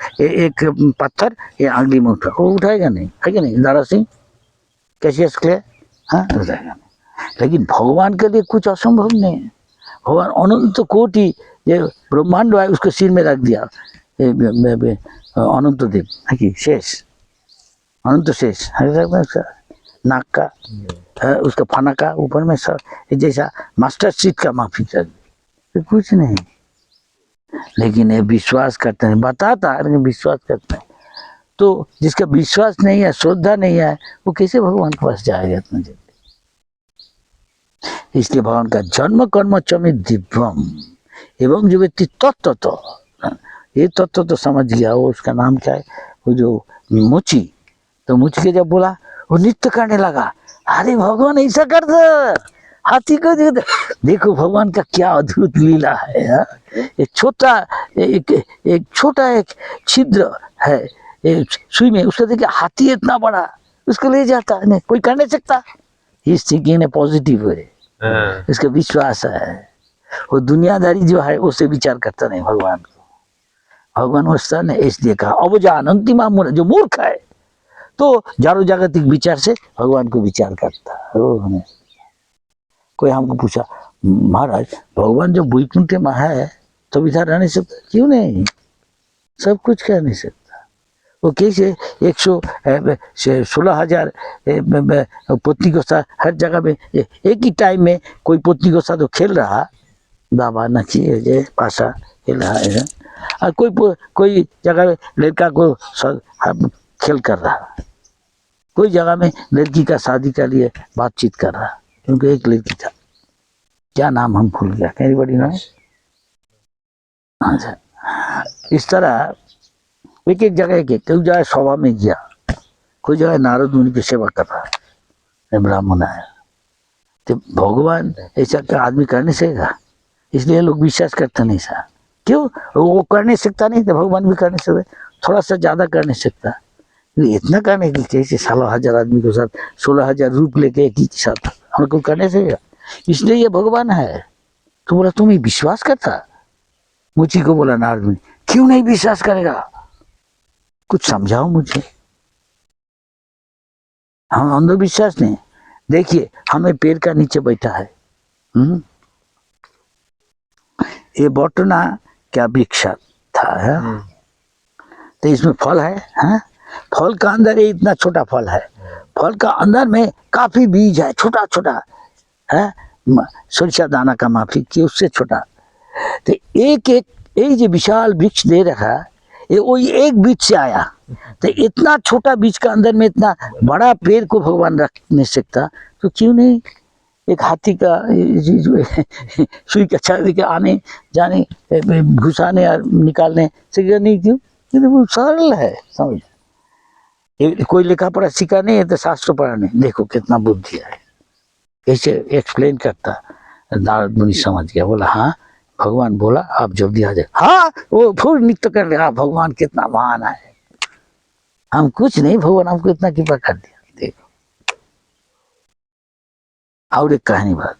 [SPEAKER 1] पत्थर ये उंगली में उठा, वो उठाएगा नहीं, है कि नहीं? दारा सिंह कैशियस क्ले हाँ उठाएगा नहीं। लेकिन भगवान के लिए कुछ असंभव नहीं है। भगवान अनंत कोटि ये ब्रह्मांड है उसको सिर में रख दिया, अनंत देव है कि शेष, अनंत शेष नाक का है, उसका फाना का ऊपर में सब जैसा मास्टर सीट का माफी कर तो कुछ नहीं। लेकिन ये विश्वास करते हैं, बताता है लेकिन विश्वास करते हैं। तो जिसका विश्वास नहीं है, श्रद्धा नहीं है, वो कैसे भगवान के पास जाएगा इतना जल्दी? इसलिए भगवान का जन्म कर्म चमित दिव्यम एवं जो व्यक्ति तत्व तो ये तत्व तो समझ गया, वो उसका नाम क्या है, वो जो मुची, तो मुची के जब बोला वो नृत्य करने लगा, अरे भगवान ऐसा कर दो हाथी को देखो भगवान का क्या अद्भुत लीला है। एक छोटा एक छोटा एक छिद्र है एक सुई में, उसको देखिए हाथी इतना बड़ा उसको ले जाता है, नहीं कोई कर नहीं सकता। इस थिंकिंग ने पॉजिटिव है, इसका विश्वास है। वो दुनियादारी जो है उससे विचार करता नहीं भगवान को। भगवान वस्ता ने इसलिए कहा अब जान अंतिमा जो मूर्ख है तो जारो जागतिक विचार से भगवान को विचार करता है। कोई हमको पूछा महाराज भगवान जो वैकुंठ में है तो इधर रह नहीं सकता, क्यों नहीं? सब कुछ कह नहीं सकता। वो कैसे 116,000 पत्नी के साथ हर जगह में एक ही टाइम में कोई पत्नी के साथ खेल रहा, दावा नखी पासा खेल रहा है, और कोई जगह में लड़का को खेल कर रहा, कोई जगह में लड़की का शादी के लिए बातचीत कर रहा, क्योंकि एक लड़की था, क्या नाम हम भूल गया, कहीं बड़ी ना। अच्छा इस तरह एक एक जगह कोई जगह सभा में गया, कोई जगह नारद मुनि की सेवा कर रहा है, ब्राह्मण आया, तो भगवान ऐसा आदमी कर नहीं सकेगा, इसलिए लोग विश्वास करते नहीं सा। क्यों? वो कर नहीं सकता नहीं तो भगवान भी कर नहीं सकते, थोड़ा सा ज्यादा कर नहीं सकता, इतना करने की कैसे 16,000 आदमी के साथ 16,000 रूप लेके एक ही साथ हमको करने सकेगा, इसलिए ये भगवान है। तो बोला तुम ही विश्वास करता? मुझी को बोला नारद मुनि क्यों नहीं विश्वास करेगा, कुछ समझाओ मुझे। हम अंधविश्वास नहीं, देखिए हमें पेड़ का नीचे बैठा है, ये बटना क्या वृक्ष था है? तो इसमें फल है, फल का अंदर ये इतना छोटा फल है, फल का अंदर में काफी बीज है, छोटा छोटा है, सरिषा दाना का माफी कि उससे छोटा। तो एक जो विशाल वृक्ष दे रखा ये वही एक बीज से आया, तो इतना छोटा बीज का अंदर में इतना बड़ा पेड़ को भगवान रख नहीं सकता, तो क्यों नहीं एक हाथी का सुई का छाती के आने जाने घुसाने और निकालने से नहीं, क्यों? ये वो सरल है, समझ। कोई लिखा पढ़ा सीखा नहीं है तो शास्त्र पढ़ा नहीं, देखो कितना बुद्धि है। ऐसे एक्सप्लेन करता। नारद मुनि समझ गया, बोला हाँ भगवान बोला आप जल्दी आ जाए। हाँ वो फिर नृत्य कर रहा, भगवान कितना महान है, हम कुछ नहीं, भगवान हमको इतना कृपा कर दिया। देखो और एक कहानी बात,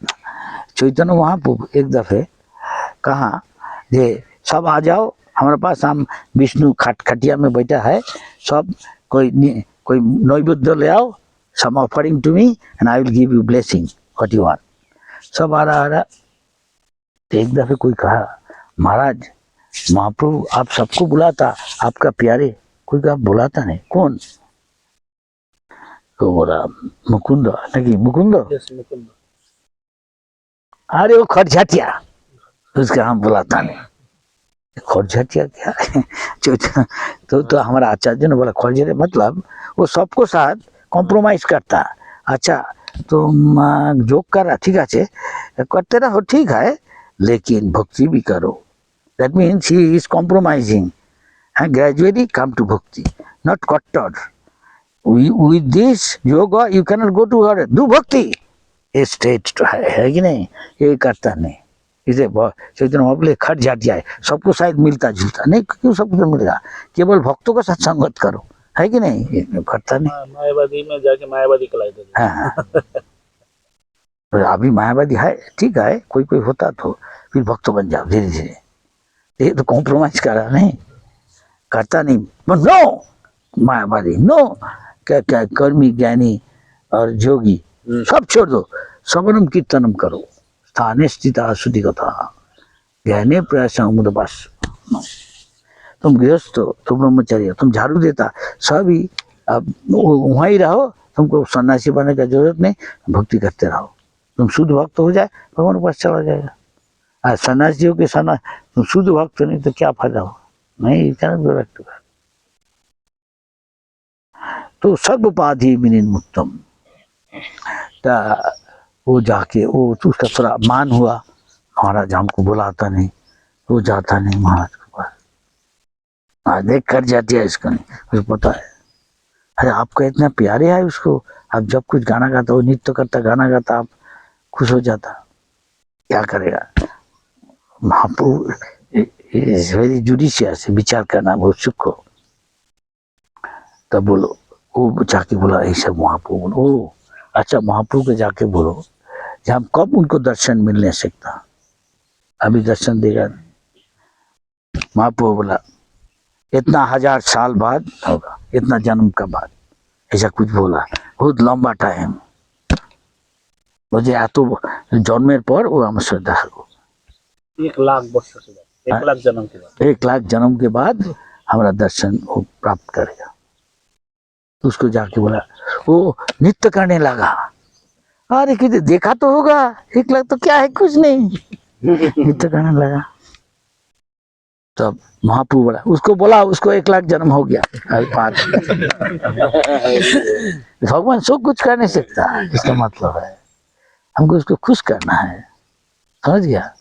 [SPEAKER 1] चैतन्य महाप्रभु एक दफे कहा जे सब आ जाओ हमारे पास, हम विष्णु खटिया में बैठा है, सब कोई नैवेद्य ले आओ, some offering to me and I will give you blessing what you want. सब आ रहा। तो एक दफे कोई कहा महाराज महाप्रभु आप सबको बुलाता, आपका प्यारे कोई कहा बुलाता नहीं, कौन? तो बोला मुकुंद, नहीं मुकुंद, अरे वो खटझटिया, उसका हम बुलाता नहीं। खटझटिया क्या है? तो हमारा आचार्य ने बोला खटझटिया मतलब वो सबको साथ कॉम्प्रोमाइज करता। अच्छा तुम जोक कर रहा, ठीक है करते रहो, ठीक है, लेकिन भक्ति भी करो। That means he is compromising and gradually come to bhakti, not kattar. With this yoga you cannot go to God, do bhakti. ये स्टेट है कि नहीं, ये करता नहीं। इसे चैतन्य महाप्रभु खट जाटिया है, सबको शायद मिलता जुलता नहीं, क्यों सबको तो मिलेगा, केवल भक्तों का साथ संगत करो, है कि नहीं, ये करता नहीं।
[SPEAKER 5] मायावादी में जाके मायावादी कहलाए थे।
[SPEAKER 1] हाँ अभी मायावादी है, ठीक है, कोई कोई होता तो फिर भक्त बन जाओ धीरे धीरे। ये तो कॉम्प्रोमाइज करा नहीं, करता नहीं, नो मायावादी नो, क्या कर्मी ज्ञानी और जोगी सब छोड़ दो, श्रवणम कीर्तनम करो, स्थाने स्थिता शुद्धि कथा ज्ञाने प्रयास मुदपास। तुम गृहस्थ हो, तुम ब्रह्मचारी, तुम झाड़ू देता, सभी अब वहाँ ही रहो, तुमको सन्यासी बनने का जरूरत नहीं, भक्ति करते रहो, तुम शुद्ध भक्त हो जाए भगवान के पास चला जाएगा। सन्यासी हो के तुम शुद्ध भक्त नहीं तो क्या फायदा हो, नहीं क्या तो सर्वोपाधि विनिर्मुक्तम। वो जाके वो तो उसका थोड़ा मान हुआ, महाराज हमको बुलाता नहीं, वो जाता नहीं महाराज के पास, देख कर जाती है इसको नहीं, उसको पता है अरे आपका इतना प्यारे है उसको, आप जब कुछ गाना गाता, वो नृत्य करता गाना गाता, आप खुश हो जाता, क्या करेगा। महाप्रभु वेरी जुडिशियस, विचार करना बहुत सुख हो। तब बोलो वो जाके बोला ऐसा महाप्रभु बोलो, ओ अच्छा महाप्रभु के जाके बोलो जब कब उनको दर्शन मिल नहीं सकता, अभी दर्शन देगा। महाप्रभु बोला इतना 1000 साल बाद होगा, इतना जन्म का बाद, ऐसा कुछ बोला, बहुत लंबा टाइम मुझे तो जन्मेर पर वो हमें श्रद्धा हो
[SPEAKER 5] 1 लाख वर्ष के बाद, 1 लाख जन्म के बाद,
[SPEAKER 1] 1 लाख जन्म के बाद हमारा दर्शन वो प्राप्त करेगा। तो उसको जाके बोला, वो नृत्य करने लगा, अरे किसी देखा तो होगा, 1 लाख तो क्या है कुछ नहीं, नृत्य करने लगा। तब महाप्रभु बोला, उसको बोला उसको 1 लाख जन्म हो गया भगवान सब कुछ कर नहीं सकता, इसका मतलब है हमको उसको खुश करना है, समझ गया।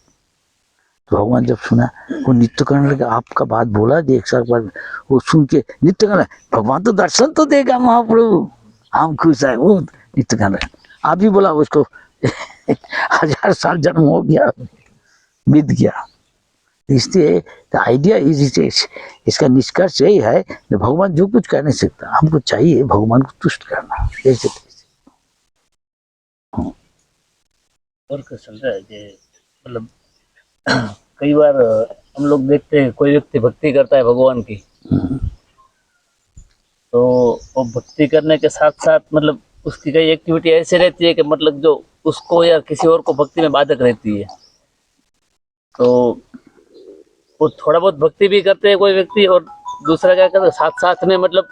[SPEAKER 1] तो भगवान जब सुना वो नृत्य करने लगा, आपका बात बोला जी 1 साल बाद, वो सुन के नृत्य करना, भगवान तो दर्शन तो देगा महाप्रभु, हम खुश है, वो नृत्य करना। आप भी बोला उसको 1000 साल जन्म हो गया, बीत गया। इसलिए आइडिया इसका निष्कर्ष यही है कि भगवान जो कुछ कर नहीं सकता, हमको चाहिए भगवान को तुष्ट करना, ऐसे
[SPEAKER 5] और क्वेश्चन है कि मतलब कई बार हम लोग देखते हैं कोई व्यक्ति भक्ति करता है भगवान की, तो वो भक्ति करने के साथ साथ मतलब उसकी कई एक्टिविटी ऐसे रहती है कि मतलब जो उसको या किसी और को भक्ति में बाधक रहती है, तो वो थोड़ा बहुत भक्ति भी करते हैं कोई व्यक्ति, और दूसरा क्या करता है साथ साथ में मतलब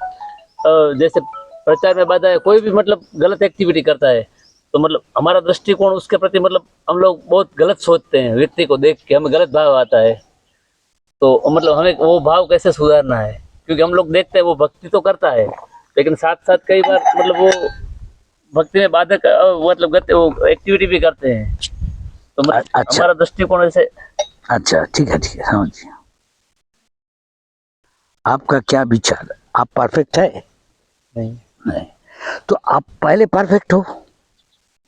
[SPEAKER 5] जैसे प्रचार में बाधा है, कोई भी मतलब गलत एक्टिविटी करता है, तो मतलब हमारा दृष्टिकोण उसके प्रति मतलब हम लोग बहुत गलत सोचते हैं, व्यक्ति को देख के हमें गलत भाव आता है। तो मतलब हमें वो भाव कैसे सुधारना है, क्योंकि हम लोग देखते हैं वो भक्ति तो करता है, लेकिन साथ साथ कई बार मतलब वो भक्ति में बाधक मतलब वो एक्टिविटी भी करते हैं, तो मतलब
[SPEAKER 1] अच्छा।
[SPEAKER 5] हमारा दृष्टिकोण ऐसे।
[SPEAKER 1] अच्छा ठीक है समझ गया। आपका क्या विचार, आप परफेक्ट है?
[SPEAKER 5] नहीं,
[SPEAKER 1] नहीं, तो आप पहले परफेक्ट हो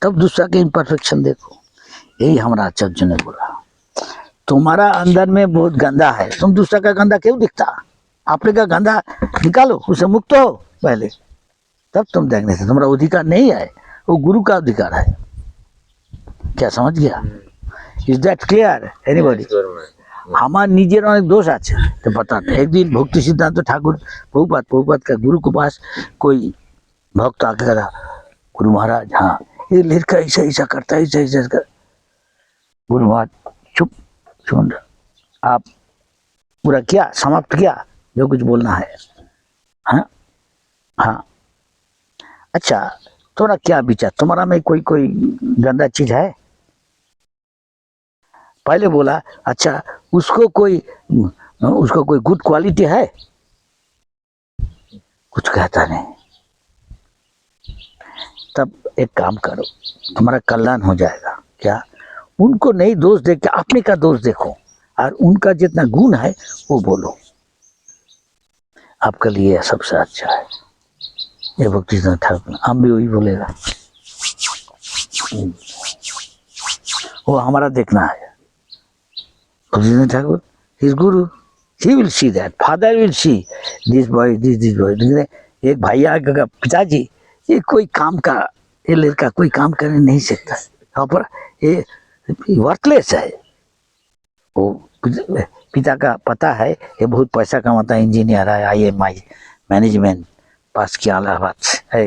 [SPEAKER 1] तब दूसरा के इम्परफेक्शन देखो। यही हमारा आचार्य ने बोला, तुम्हारा अंदर में बहुत गंदा है, तुम दूसरा का गंदा क्यों दिखता? अपने का गंदा निकालो, उसे मुक्त हो पहले, तब तुम देखने से तुम्हारा अधिकार नहीं है, वो गुरु का अधिकार है। क्या समझ गया? Is that clear anybody? আমার নিজের অনেক দোষ আছে तो पता था। एक दिन भक्ति सिद्धांत ठाकुर प्रभुपाद का गुरु के पास कोई भक्त आके कहा, गुरु महाराज हाँ ये लड़का ऐसा ऐसा करता है, ऐसा ऐसा कर। गुरु महाराज चुप, सुन आप पूरा किया, समाप्त किया जो कुछ बोलना है। हाँ हाँ, अच्छा थोड़ा क्या विचार, तुम्हारा में कोई कोई गंदा चीज है? पहले बोला अच्छा उसको कोई गुड क्वालिटी है? कुछ कहता नहीं। तब एक काम करो, तुम्हारा कल्याण हो जाएगा। क्या? उनको नहीं दोष देख के अपने का दोष देखो, और उनका जितना गुण है वो बोलो, आपके लिए सबसे अच्छा है। ये भक्ति ठाकुर हम भी वही बोलेगा, वो हमारा देखना है। Bhaktivinoda Thakur, his guru, he will see that. Father will see this boy, this boy. एक भाई आगे का, पिताजी ये कोई काम का, ये लड़का कोई काम करने नहीं सकता, पर ये वर्थलेस है। वो पिता का पता है ये बहुत पैसा कमाता है, इंजीनियर है, IMI मैनेजमेंट पास किया इलाहाबाद से,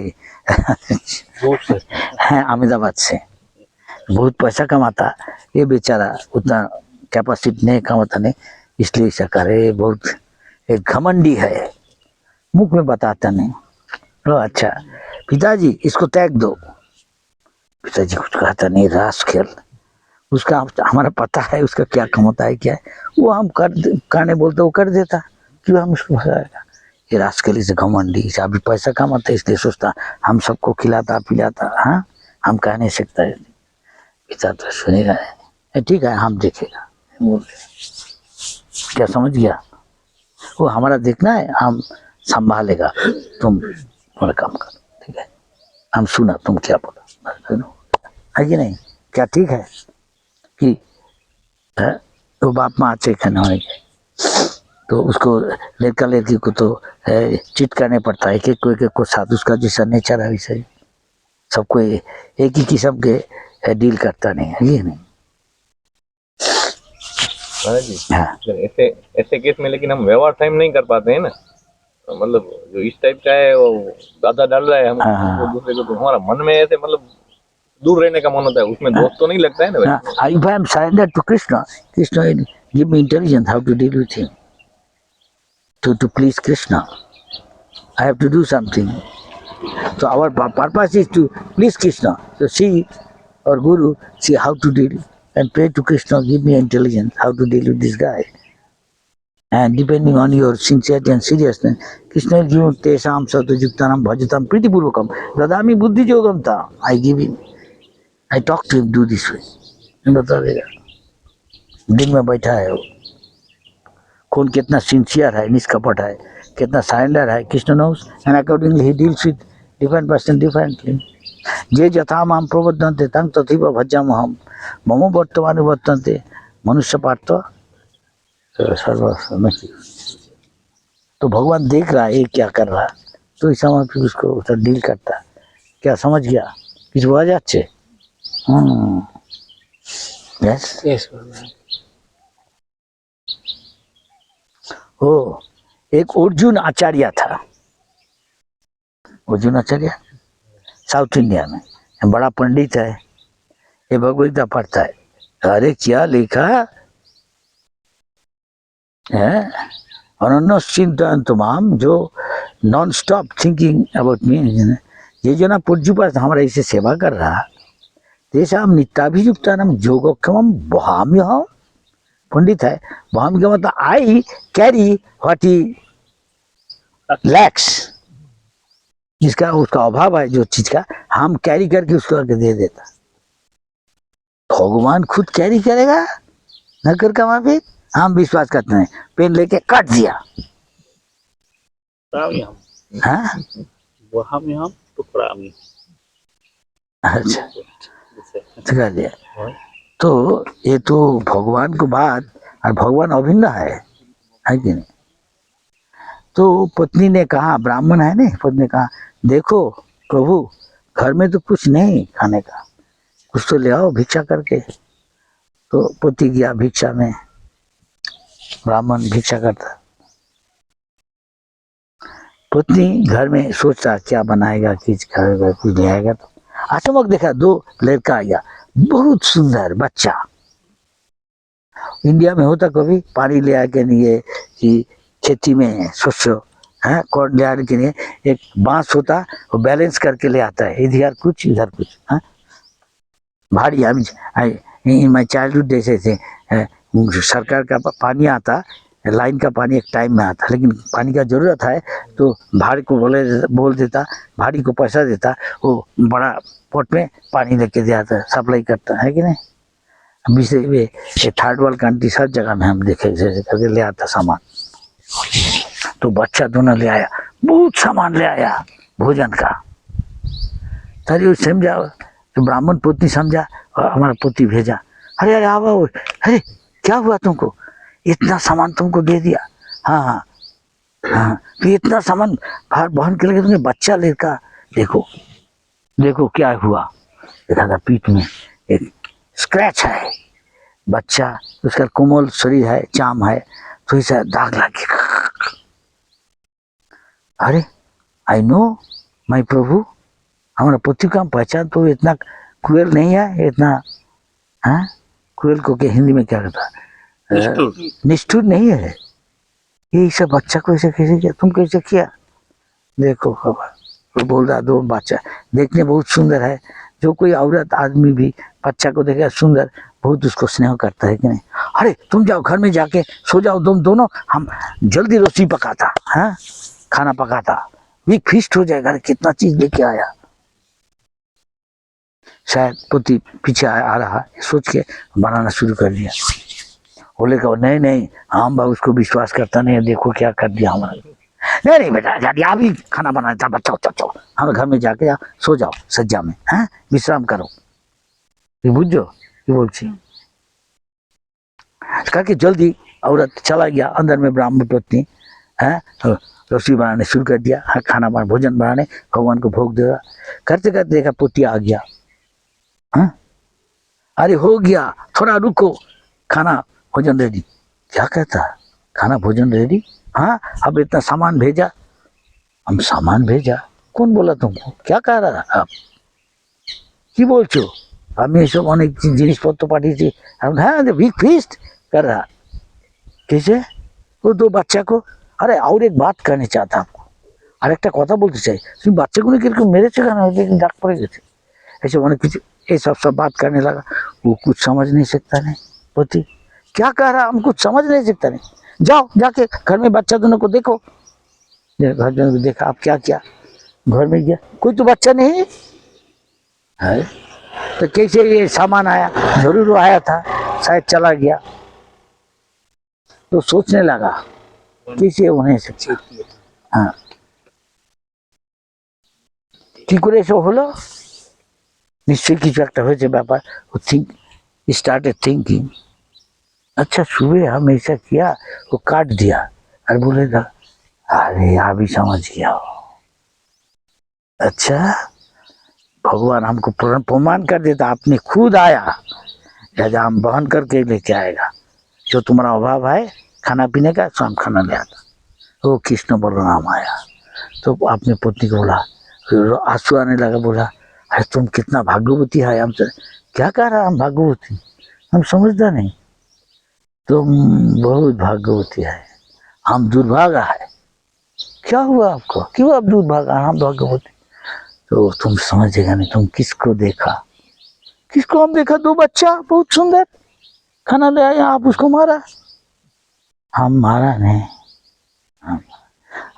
[SPEAKER 1] अहमदाबाद से, बहुत पैसा कमाता। ये बेचारा उतना कैपेसिटी नहीं कमाता नहीं, इसलिए ऐसा करे। बहुत एक घमंडी है, मुख में बताता नहीं। लो अच्छा पिताजी इसको त्याग दो, पिताजी कुछ कहता नहीं, रास खेल उसका हमारा पता है, उसका क्या कमाता है क्या है, वो हम करने बोलते वो कर देता, क्यों हम उसको भगाएगा? ये रास खेल से घमंडी से अभी पैसा कमाता है, इसलिए सोचता हम सबको खिलाता पिलाता। हाँ हम कह नहीं सकता है। पिता तो सुनेगा, ठीक है हम देखेगा, क्या समझ गया? वो हमारा देखना है, हम संभालेगा, तुम थोड़ा काम करो, ठीक है? हम सुना तुम क्या बोला है कि नहीं? क्या ठीक है कि है? तो बाप माँ अच्छे खाना होने के तो उसको लड़का लड़की को तो चिट करने पड़ता है, कि कोई को साथ उसका जैसा नेचर है वैसे सबको एक ही किस्म के डील करता नहीं है, ये नहीं।
[SPEAKER 6] जी ऐसे ऐसे केस में लेकिन हम व्यवहार टाइम नहीं कर पाते हैं ना, तो मतलब जो इस टाइप का है वो ज्यादा डर रहा है हम तो दूसरे को, तो हमारा मन में ऐसे मतलब दूर रहने का मन होता है, उसमें दोस्त तो नहीं लगता है ना।
[SPEAKER 1] If I am surrendered to Krishna, Krishna will give me intelligence how to deal with him. To please Krishna, I have to do something. So our purpose is to please Krishna. So see our Guru, see how to deal, and pray to Krishna, give me intelligence how to deal with this guy. And depending on your sincerity and seriousness, Krishna will give you tesam satojuktanam bhajatam pritipurvakam dadami buddhi yogam ta. I give him. I talk to him, do this way. बता देगा, दिन में बैठा है वो, कौन कितना sincere है, निष्कपट है, कितना सरेंडर है, Krishna knows, and accordingly he deals with different person differently. जे यथा माम प्रबद्धन्ते तं तथैव भजाम्यहम् मम वर्तमाने वर्तन्ते मनुष्य पार्थ सर्वसम्मति। तो भगवान देख रहा है ये क्या कर रहा है, तो इस समय फिर उसको डील करता है। क्या समझ गया? किस बोला जाच्छे? यस। ओ एक अर्जुन आचार्य था, अर्जुन आचार्य साउथ इंडिया में बड़ा पंडित है, ये भगवद्गीता पढ़ता है। अरे क्या लिखा है, अनन्य चिंतन तमाम, जो non stop thinking about me, ये जो ना पूज्यपाद हमारा इसे सेवा कर रहा, तेषाम नित्याभियुक्तानाम योगक्षेमम वहाम्यहम्। पंडित है, वहाम्य का मतलब I carry what he lakhs, जिसका उसका अभाव है, जो चीज का हम कैरी करके उसको आगे दे देता। भगवान खुद कैरी करेगा न कर का माफी, हम विश्वास करते हैं, पेन लेके काट दिया। हाँ?
[SPEAKER 4] वहां में हम टुकड़ा में।
[SPEAKER 1] अच्छा सिखा दिया। तो ये तो भगवान को बाद, और भगवान अभिन्न है कि नहीं। तो पत्नी ने कहा, ब्राह्मण है नहीं, पत्नी ने कहा देखो प्रभु घर में तो कुछ नहीं खाने का, कुछ तो ले आओ भिक्षा करके। तो पति गया भिक्षा में, ब्राह्मण भिक्षा करता, पत्नी घर में सोचता क्या बनाएगा, किस खाएगा, कुछ ले आएगा। तो अचानक देखा 2 लड़का आया, बहुत सुंदर बच्चा। इंडिया में होता कभी पानी ले आके नहीं कि खेती में शस्य है, कॉर्न ले आने के लिए एक बांस होता, वो बैलेंस करके ले आता है, इधर कुछ इधर कुछ। हाँ भारी, इन माई चाइल्डहुड जैसे थे, सरकार का पानी आता, लाइन का पानी एक टाइम में आता, लेकिन पानी का जरूरत है तो भाड़ी को बोल देता, भाड़ी को पैसा देता, वो बड़ा पोट में पानी लेके दे आता, सप्लाई करता है कि नहीं। अभी ये थर्ड वर्ल्ड कंट्री सब जगह में हम देखे जैसे करके ले आता सामान। तो बच्चा दोनों ले आया, बहुत सामान ले आया भोजन का। तरी समझा तो ब्राह्मण पत्नी समझा, और हमारा पति भेजा, अरे अरे आओ, अरे क्या हुआ तुमको, इतना सामान तुमको दे दिया। हाँ हाँ हाँ, तो इतना सामान भार बहन के लगे तुमने, बच्चा लेकर देखो देखो क्या हुआ। देखा था पीठ में एक स्क्रैच है, बच्चा, उसका कोमल शरीर है, चाम है, तो ऐसा दाग लग गया। अरे आई नो माई प्रभु, हमारा पति का पहचान तो इतना क्रूएल नहीं है, इतना हाँ क्रूएल को क्या हिंदी में क्या कहता है, निष्ठुर नहीं है। ये सब बच्चा को ऐसे कैसे किया, तुम कैसे किया। देखो खबर, वो बोल रहा 2 बच्चा देखने बहुत सुंदर है, जो कोई औरत आदमी भी बच्चा को देखेगा सुंदर, बहुत उसको स्नेह करता है कि नहीं। अरे तुम जाओ घर में जाके सो जाओ तुम दोनों, हम जल्दी रोटी पकाता, हाँ खाना पकाता, वीक फीस्ट हो जाएगा। कितना चीज लेके आया, शायद पति पीछे आ रहा है, सोच के बनाना शुरू कर दिया। बोले कहो नहीं नहीं, हम बाबू उसको विश्वास करता नहीं है, देखो क्या कर दिया हमारा। नहीं नहीं बेटा जाती आप ही खाना बनाना था, बच्चा चलो हम घर में जाके सो जाओ सज्जा में, हैं विश्राम करो। ये बुझो ये बोलছি करके जल्दी औरत चला गया अंदर में, ब्राह्मण पत्नी है रसोई बनाने शुरू कर दिया, हाँ खाना बना भोजन बनाने, भगवान को भोग देगा। करते करते देखा पोती आ गया, हाँ अरे हो गया थोड़ा रुको, खाना भोजन रेडी। क्या कहता, खाना भोजन रेडी, हाँ अब इतना सामान भेजा। हम सामान भेजा, कौन बोला तुमको, क्या कह रहा आप কি বলছো, আমি এসব অনেক জিনিসপত্র পাঠিয়েছি। হ্যাঁ बिग फीस्ट कर रहा कैसे, वो 2 बच्चा को। अरे और एक बात कहना चाहता आपको, আর একটা কথা বলতে চাই, তুমি বাচ্চাগুলো কিরকম মেরেছে কেন, लेकिन डाक पड़े गए ऐसे अनेक कुछ ये सब बात करने लगा। वो कुछ समझ नहीं सकता नहीं, पति क्या कह रहा हम कुछ समझ नहीं सकता नहीं, जाओ जाके घर में बच्चा दोनों को देखो। घर दोनों को देखा, आप क्या किया, घर में गया कोई तो बच्चा नहीं है, तो कैसे ये सामान आया, जरूर वो आया था, शायद चला गया। तो सोचने लगा कैसे उन्हें सकता, हाँ কি করে এসব হলো, নিশ্চয়ই কিছু একটা হয়েছে ব্যাপার। वो started thinking, अच्छा सुबह हम ऐसा किया, वो काट दिया और बोले था अरे अभी समझ गया। अच्छा भगवान हमको प्रमाण कर देता, आपने खुद आया, राजा हम बहन करके लेके आएगा, जो तुम्हारा अभाव है खाना पीने का सो हम खाना ले आता। वो कृष्ण बलराम आया, तो आपने पत्नी को बोला, आंसू आने लगा, बोला अरे तुम कितना भाग्यवती है हमसे। क्या कह रहा हम भाग्यवती, हम समझता नहीं, तुम बहुत भाग्यवती है, हम दुर्भागा है। क्या हुआ आपको, क्यों आप दुर्भागा, हम भाग्यवती। तो तुम समझेगा नहीं, तुम किसको देखा, किसको हम देखा, 2 बच्चा बहुत सुंदर, खाना ले आया, आप उसको मारा। हम मारा नहीं,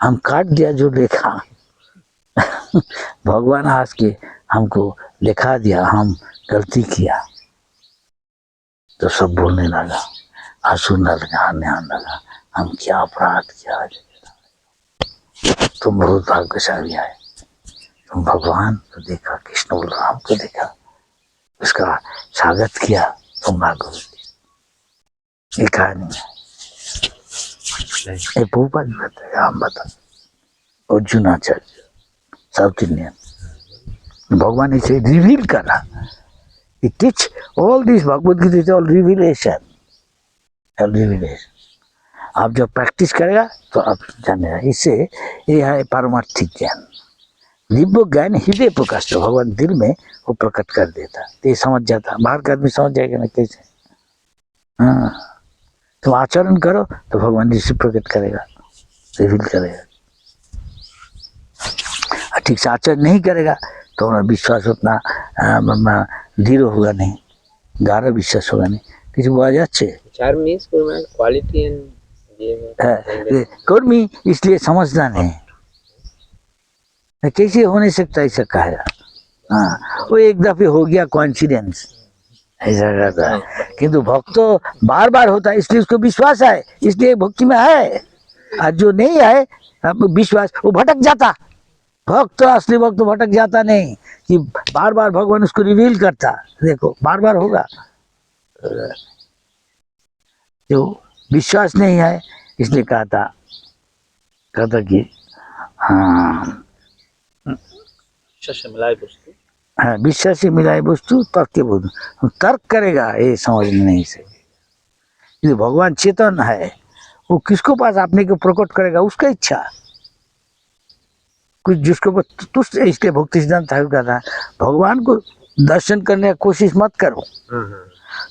[SPEAKER 1] हम काट दिया जो देखा। भगवान हंस के हमको दिखा दिया हम गलती किया। तो सब बोलने लगा, आंसू न लगा, आने लगा, हम क्या अपराध किया, तुम बहुत भाग्यशाली है, तुम भगवान को देखा, कृष्ण बलराम को देखा, उसका स्वागत किया तो मांगो ये कहानी है। ये भोपाल में बताया, हम बता अर्जुनाचार्य साउथ इंडियन भगवान इसे रिवील करा। It teach all this Bhagavad Gita is all revelation, आप जब प्रैक्टिस करेगा तो आप जानेगा। इससे ये है पारमार्थिक ज्ञान। दिव्य ज्ञान हृदय प्रकाश, तो भगवान दिल में वो प्रकट कर देता, तो ये समझ जाता। बाहर का आदमी समझ जाएगा ना कैसे। हाँ, तुम आचरण करो तो भगवान जी से प्रकट करेगा, रिवील करेगा। ठीक से आचरण नहीं करेगा तो हमारा विश्वास उतना दृढ़ होगा नहीं, गाढ़ा विश्वास होगा नहीं। किसी को आ जाच्छे
[SPEAKER 5] क्वालिटी एंड
[SPEAKER 1] कर्मी, इसलिए समझना नहीं कैसे हो नहीं सकता ऐसा कहेगा। हाँ, वो एक दफे हो गया कॉन्फिडेंस ऐसा करता है, किंतु भक्त तो बार बार होता है, इसलिए उसको विश्वास है, इसलिए भक्ति में है। और जो नहीं है विश्वास, वो भटक जाता। भक्त असली भक्त भटक जाता नहीं, कि बार बार भगवान उसको रिवील करता। देखो बार बार होगा। जो विश्वास नहीं है इसलिए कहता कि हाँ विश्वास से मिलाए वस्तु तर्क के बोध, तर्क करेगा ये समझ में नहीं सके। भगवान चेतन है, वो किसको पास अपने को प्रकट करेगा, उसका इच्छा। कुछ जिसको तुष्ट, इसलिए भक्ति सिद्धांत ठाकुर का था भगवान को दर्शन करने की कोशिश मत करो,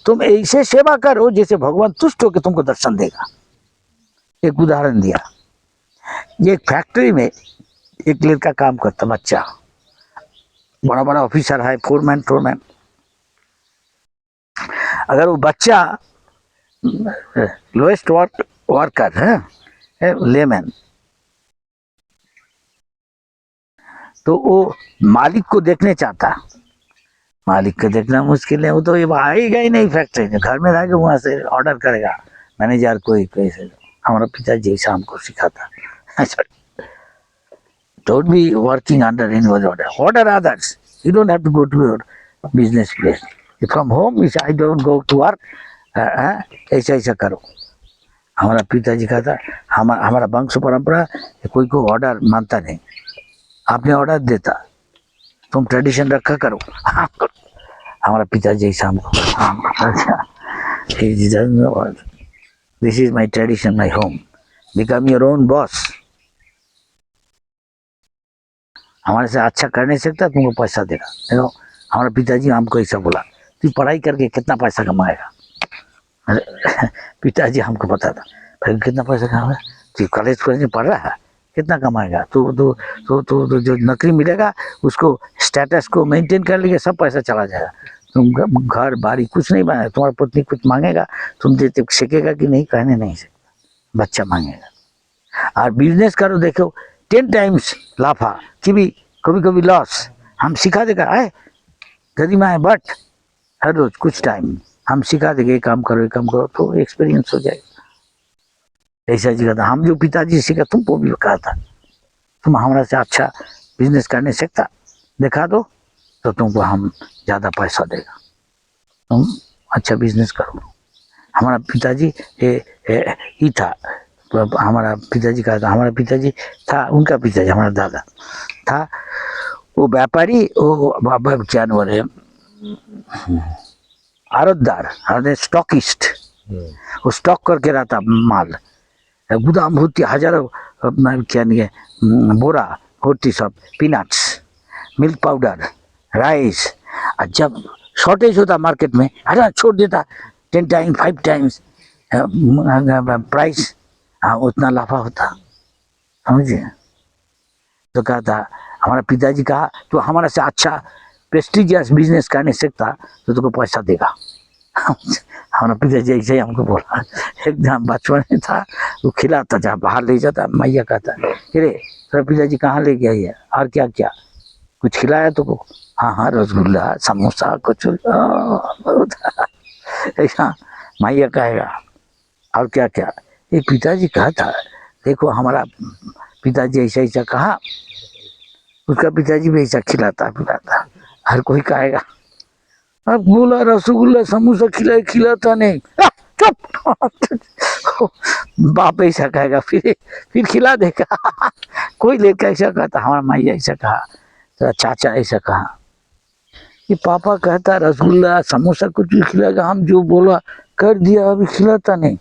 [SPEAKER 1] तुम ऐसे सेवा करो जैसे भगवान तुष्ट होकर तुमको दर्शन देगा। एक उदाहरण दिया, ये एक फैक्ट्री में एक लड़का काम करता, बच्चा बड़ा बड़ा ऑफिसर है, फोरमैन। अगर वो बच्चा लोएस्ट वर्कर है, लेमैन, तो वो मालिक को देखने चाहता। मालिक को देखना मुश्किल है, वो तो ये आएगा ही नहीं फैक्ट्री में, घर में रह के वहाँ से ऑर्डर करेगा मैनेजर कोई कैसे। हमारा पिताजी शाम को सिखाता, don't be working under anyone's order. Order others. You don't have to go to your business place. From home, I don't go to work. ऐसा करो। हमारा पिताजी का था, हमारा वंश परंपरा कोई को ऑर्डर मानता नहीं। आपने ऑर्डर देता, तुम ट्रेडिशन रखा करो। हमारा पिताजी शाम को, this is my tradition, my home, become your own boss. हमारे से अच्छा कर नहीं सकता, तुमको पैसा देगा। देखो हमारा पिताजी हमको ऐसा बोला, तू पढ़ाई करके कितना पैसा कमाएगा। पिताजी हमको बताता, भाई कितना पैसा कमाएगा, तू कॉलेज पढ़ रहा है, कितना कमाएगा। तो जो नौकरी मिलेगा उसको स्टेटस को मेंटेन कर लेंगे, सब पैसा चला जाएगा। तुम घर बारी कुछ नहीं बनाए, तुम्हारा पत्नी कुछ मांगेगा, तुम देते सीखेगा कि नहीं, कहने नहीं सकता, बच्चा मांगेगा। और बिजनेस करो, देखो 10 times लाफा, कभी लॉस, हम सिखा देगा। आए गरिमा है, बट हर रोज कुछ टाइम हम सिखा देंगे, ये काम करो तो एक्सपीरियंस हो जाएगा। ऐसा जी था, हम जो पिताजी सीखा तुमको भी कहा था, तुम हमारा से अच्छा बिजनेस करने सकता, दिखा दो तो तुमको हम ज़्यादा पैसा देगा, तुम अच्छा बिजनेस करो। हमारा पिताजी ही था, हमारा पिताजी का था, हमारा पिताजी था, उनका पिताजी हमारा दादा था, वो व्यापारी, वो क्या बोले, आड़तदार, स्टॉकिस्ट। वो स्टॉक करके रहता माल, गुदाम भर्ती हजारों क्या नहीं बोरा भर्ती, सब पीनट्स, मिल्क पाउडर, राइस। और जब शॉर्टेज होता मार्केट में, अरे छोड़ देता 10 times 5 times प्राइस, हाँ उतना लाफा होता, समझे। तो कहा था हमारा पिताजी कहा, तो हमारा से अच्छा प्रेस्टिजियस बिजनेस करने सकता तो तुमको पैसा देगा। हमारा पिताजी ऐसे ही हमको बोला। एकदम बचपन में था, वो खिलाता था, बाहर ले जाता, मैया कहता अरे तेरा पिताजी कहाँ ले गया ये, और क्या क्या कुछ खिलाया तुमको। हाँ रसगुल्ला, समोसा, कुछ ऐसा मैया कहेगा, और क्या क्या। ये पिताजी कहा था, देखो हमारा पिताजी ऐसा कहा, उसका पिताजी भी ऐसा खिलाता पिलाता, हर कोई कहेगा। अब बोला रसगुल्ला समोसा खिलाता नहीं। चुप। बाप ऐसा कहेगा, फिर खिला देगा। कोई लेकर ऐसा कहता, हमारा माई ऐसा कहा, तो चाचा ऐसा कहा कि पापा कहता रसगुल्ला समोसा कुछ भी खिलाएगा, हम जो बोला कर दिया, अभी खिलाता नहीं।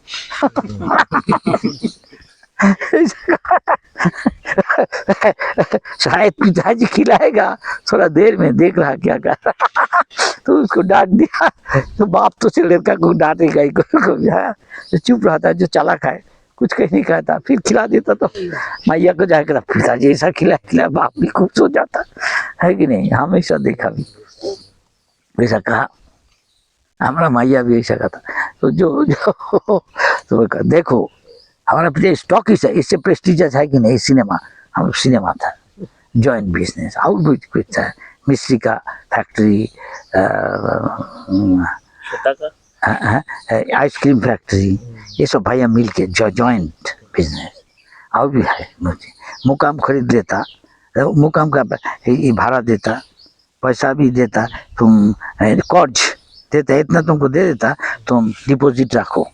[SPEAKER 1] शायद पिताजी खिलाएगा, थोड़ा देर में देख रहा क्या कर रहा। तो उसको डांट दिया, तो बाप तो से लड़का को डांटेगा ही, तो चुप रहता है, जो चालाक है कुछ कहीं नहीं कहता, फिर खिला देता तो मैया को जाकर पिताजी ऐसा खिला, बाप भी खुश हो जाता है कि नहीं। हमेशा देखा भी ऐसा कहा, हमारा मैया भी ऐसा कहता। तो जो तो देखो हमारा पिता स्टॉक ही है, इससे प्रेस्टिजियस है कि नहीं सिनेमा। हम सिनेमा था, जॉइंट बिजनेस, और भी कुछ था, मिस्त्री का फैक्ट्री, आइसक्रीम फैक्ट्री, ये सब भैया मिल के जॉइंट बिजनेस। और भी है, मुझे मुकाम खरीद लेता, मुकाम का ये भाड़ा देता, पैसा भी देता, तुम कर्ज देता, इतना तुमको दे देता, तुम डिपॉजिट रखो।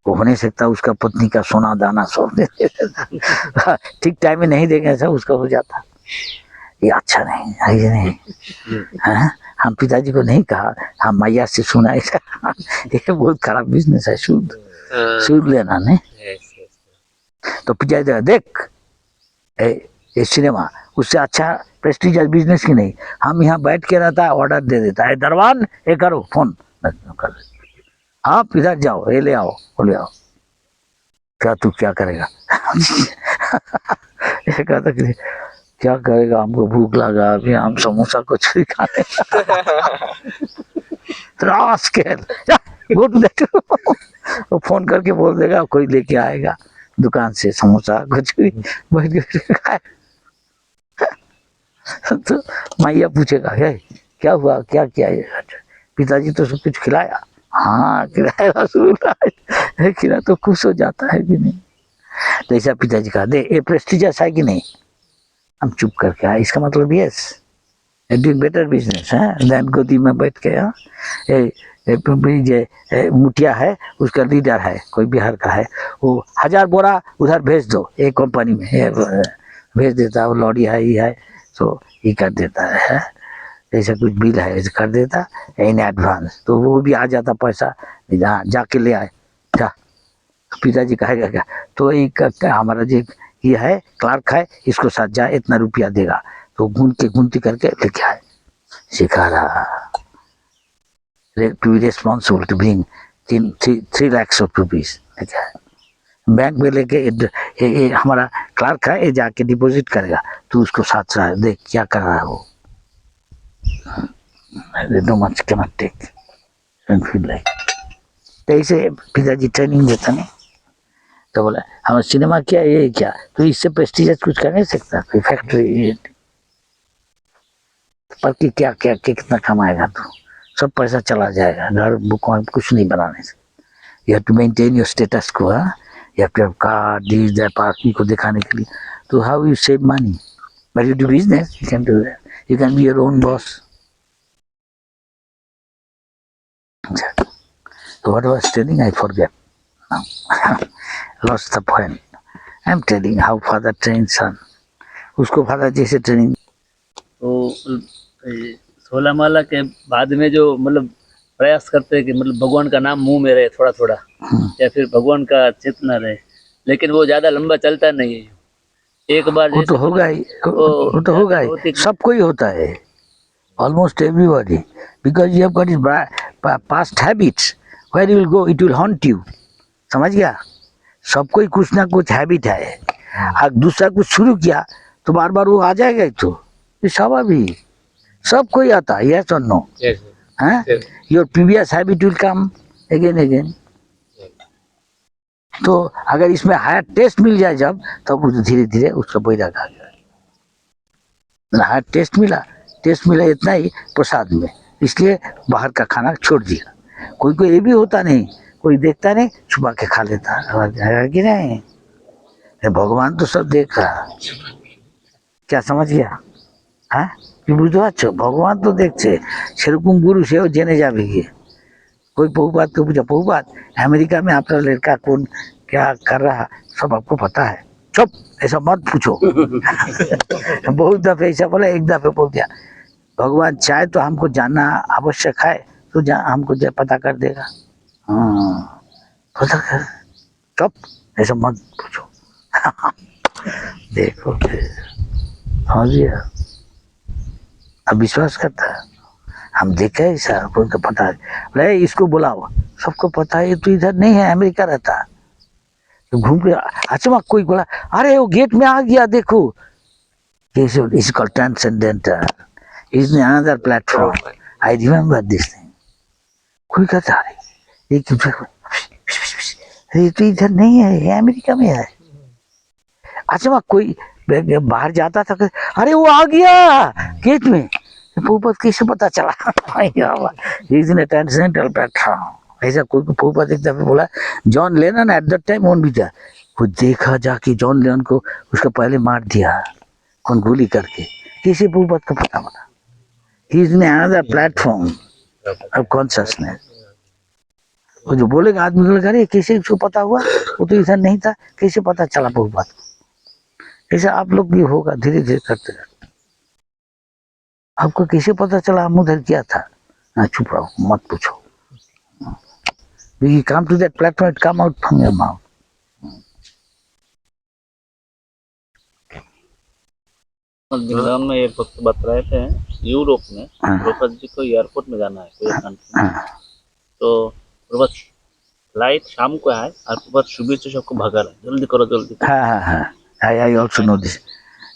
[SPEAKER 1] वो हो नहीं सकता, उसका पत्नी का सोना दाना सब दे देता। ठीक टाइम में नहीं देगा ऐसा उसका हो जाता। ये अच्छा नहीं है, ये नहीं। हाँ? हम पिताजी को नहीं कहा, हम मैया से सुना ऐसा। ये बहुत खराब बिजनेस है, सूद लेना नहीं। तो पिताजी देख ये सिनेमा, उससे अच्छा प्रेस्टिजियस बिजनेस की नहीं। हम यहाँ बैठ के रहता है, ऑर्डर दे देता है, दरबान ये करो, फोन कर, आप इधर जाओ, ये ले आओ, वो ले आओ। क्या तू क्या करेगा? ये कहता कि क्या करेगा, हमको भूख लगा, अभी हम समोसा कुछ भी खाने। वो फोन करके बोल देगा, कोई लेके आएगा दुकान से समोसा कुछ भी, बैठ के खाए। तो मैया पूछेगा क्या हुआ, क्या किया? पिताजी तो सब कुछ खिलाया, हाँ खिलाया, रसगुल्ला खिला, तो खुश हो जाता है कि नहीं। तो ऐसा पिताजी कहा, दे ये प्रेस्टिजियस है कि नहीं। हम चुप करके आए, इसका मतलब यस डूइंग बेटर बिजनेस है देन गोदी में बैठ के। मुठिया है, उसका लीडर है, कोई बिहार का है, वो 1000 बोरा उधर भेज दो, एक कंपनी में भेज देता है, वो लॉरी है, ये है, तो ये कर देता है, ऐसा कुछ बिल है ऐसे कर देता इन एडवांस, तो वो भी आ जाता पैसा, जहाँ जाके ले आए जा। पिताजी कहेगा क्या, तो एक हमारा जो ये है क्लार्क है, इसको साथ जा, इतना रुपया देगा, तो गुनती करके लेके आए। सिखा रहा to be responsible to bring 3 lakhs of rupees। Bank में लेके हमारा क्लार्क है, ये जाके डिपॉजिट करेगा, तो उसको साथ रहा, देख क्या कर रहा है वो। No much cannot take and feel like। तो ऐसे पिताजी ट्रेनिंग देता नहीं। तो बोला हमारा सिनेमा क्या है, ये क्या, तो इससे प्रेस्टिजियस कुछ कर नहीं सकता कोई फैक्ट्री। पर कि क्या क्या कितना कमाएगा, तो सब पैसा चला जाएगा, घर बुक कुछ नहीं बनाने से। You have to maintain your status को, you have to have car this that, आदमी को दिखाने के लिए। तो how you save money, but you do business, you can do that, you can be your own boss. So what I was telling, I forget now. Lost the point. I'm telling how father trained son. उसको father जैसे training.
[SPEAKER 5] तो 16 माला के बाद में जो मतलब प्रयास करते हैं कि मतलब भगवान का नाम मुंह में रहे थोड़ा थोड़ा, या फिर भगवान का चेतना रहे, लेकिन वो ज्यादा लंबा चलता नहीं है। एक बार
[SPEAKER 1] वो तो होगा ही, वो तो होगा ही, सबको ही होता है, almost everybody, because you have got his past habits, where you will go it will haunt you। समझ गया, सबको ही कुछ ना कुछ हैबिट है, अगर दूसरा कुछ शुरू किया तो बार बार वो आ जाएगा ही, तो ये स्वाभाविक, सबको ही आता है, yes or no? हैं? Your previous habit will come again। तो अगर इसमें हायर टेस्ट मिल जाए जब, तब धीरे धीरे उसका बैराग आ गया। हायर टेस्ट मिला इतना ही प्रसाद में, इसलिए बाहर का खाना छोड़ दिया। कोई ये भी होता नहीं, कोई देखता नहीं, छुपा के खा लेता है कि नहीं। भगवान तो सब देख रहा, क्या समझ गया है? কি বুঝতে পারছো? ভগবান তো দেখছে, সেরকম গুরু সেও জেনে যাবে গিয়ে। कोई प्रभुपाद को पूछा, प्रभुपाद अमेरिका में आपका लड़का कौन क्या कर रहा सब आपको पता है? चुप, ऐसा मत पूछो। बहुत दफे ऐसा बोला, एक दफे बोल दिया भगवान चाहे तो हमको जानना आवश्यक है तो हमको पता कर देगा। हाँ पता कर, चुप, ऐसा मत पूछो। देखो समझ गया, अब विश्वास करता है। हम देखे ऐसा, उनको पता है, बोले इसको बुलाओ, सबको पता है ये तो इधर नहीं है, अमेरिका रहता। तो घूम के अचानक कोई बोला, अरे वो गेट में आ गया देखो, is called transcendental, is another platform, I remember this thing. कोई कहता अरे ये तो इधर नहीं है, ये अमेरिका में है। अचानक कोई बाहर जाता था, अरे वो आ गया गेट में, प्रभुपाद कैसे पता चला? Transcendental platform. ऐसा कोई प्रभुपाद एक दफे बोला, John Lennon at that time own भी था, वो देखा जाके जॉन लेनन को उसका पहले मार दिया, कौन गोली करके, कैसे प्रभुपाद का पता बना? He is in another platform of consciousness. वो जो बोलेगा आदमी को लगा, अरे कैसे उसको पता हुआ, वो तो इधर नहीं था, कैसे पता चला प्रभुपाद को? ऐसा आप लोग भी होगा, धीरे धीरे करते रहते। आपको कैसे पता चला हम उधर क्या था? ना चुप रहो, मत पूछो। You come to that platform, it come out from your mouth.
[SPEAKER 7] Delhi में ये वक्त बता रहे थे, यूरोप में प्रभुपाद जी को एयरपोर्ट में जाना है कोई कंट्री, तो प्रभुपाद फ्लाइट शाम को है और प्रभुपाद सुबह से सबको भगा रहा है, जल्दी करो जल्दी करो।
[SPEAKER 1] हाँ, I also know this.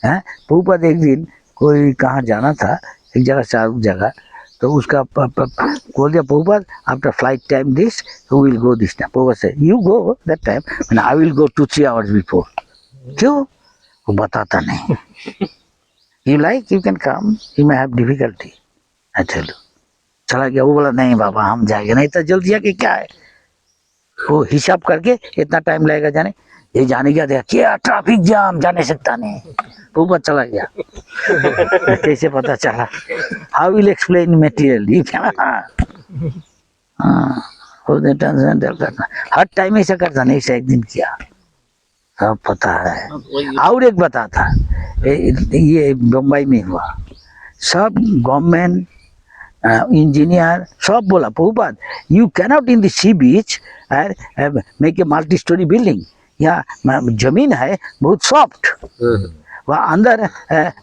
[SPEAKER 1] Prabhupada एक दिन कोई कहाँ जाना था, एक जगह से एक जगह, तो उसका बोल दिया Prabhupada after flight time this will go this time. Prabhupada से you go that time, I will go 2-3 hours before. क्यों? वो बताता नहीं। You like you can come, you may have difficulty, I tell you. चला गया, वो बोला नहीं बाबा हम जाएंगे, नहीं तो जल्दी आके क्या है, वो हिसाब करके इतना टाइम लगेगा जाने, ये जाने क्या देखा क्या ट्रैफिक जाम, जाने सकता नहीं, ऊपर चला गया। कैसे पता चला? How will explain material? Her time ऐसा करता नहीं, ऐसा एक दिन किया, सब पता है। और एक बताता, ये बम्बई में हुआ, सब गवर्नमेंट इंजीनियर सब बोला Prabhupada you cannot in the sea beach make a multi storey building, यहाँ जमीन है बहुत सॉफ्ट, वहाँ अंदर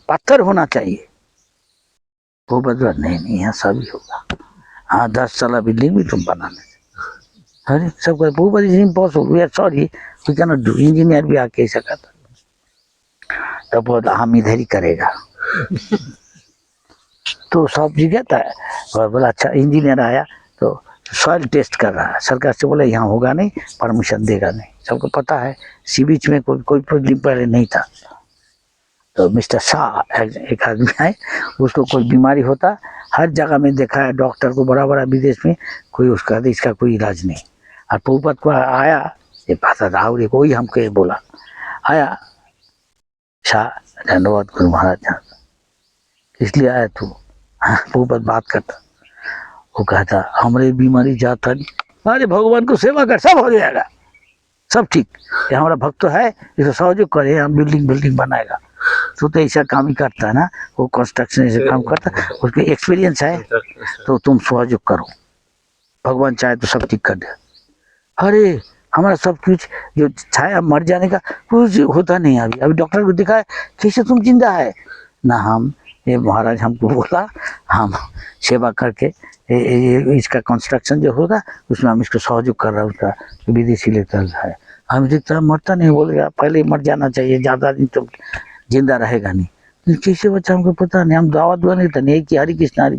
[SPEAKER 1] पत्थर होना चाहिए। वो बदला नहीं यहाँ सभी होगा, हाँ 10 तला बिल्डिंग भी तुम बनाने। अरे सब वो is impossible, we are sorry we can not do. Engineer भी आके ऐसा करता, तब बोला हम इधर ही करेगा। तो सब जगह था, और बोला अच्छा इंजीनियर आया तो सॉइल टेस्ट कर रहा है, सरकार से बोला यहाँ होगा नहीं, परमिशन देगा नहीं। सबको पता है सी बीच में कोई प्रॉब्लम पहले नहीं था। तो मिस्टर शाह एक आदमी आए, उसको कोई बीमारी होता, हर जगह में देखा है डॉक्टर को, बड़ा बड़ा विदेश में, कोई उसका इसका कोई इलाज नहीं। और प्रभुपाद को आया ये पता था, और कोई हमको ये बोला आया, शाह धन्यवाद गुरु महाराज, इसलिए आया तू? प्रभुपाद बात करता, वो कहता हमारे बीमारी जाता नहीं, अरे भगवान को सेवा कर सब हो जाएगा, सब ठीक, ये हमारा भक्त है, इसको सहयोग करे, हम बिल्डिंग बनाएगा। तो ऐसा काम ही करता है ना, वो कंस्ट्रक्शन ऐसे काम करता, उसके एक्सपीरियंस है, तो तुम सहयोग करो, भगवान चाहे तो सब ठीक कर दे। अरे हमारा सब कुछ जो छाया मर जाने का कुछ होता नहीं, अभी डॉक्टर को दिखाया कैसे तुम जिंदा है ना, हम ये महाराज हमको बोला हम सेवा करके इसका कंस्ट्रक्शन जो होगा उसमें हम इसको सहयोग कर रहा है, उसका विदेशी लेकर है, हम देखता मरता नहीं, बोलेगा पहले मर जाना चाहिए, ज़्यादा दिन तो जिंदा रहेगा नहीं। कैसे बच्चा हमको पता नहीं, हम दावा दुआ नहीं था, नहीं कि हरे कृष्णा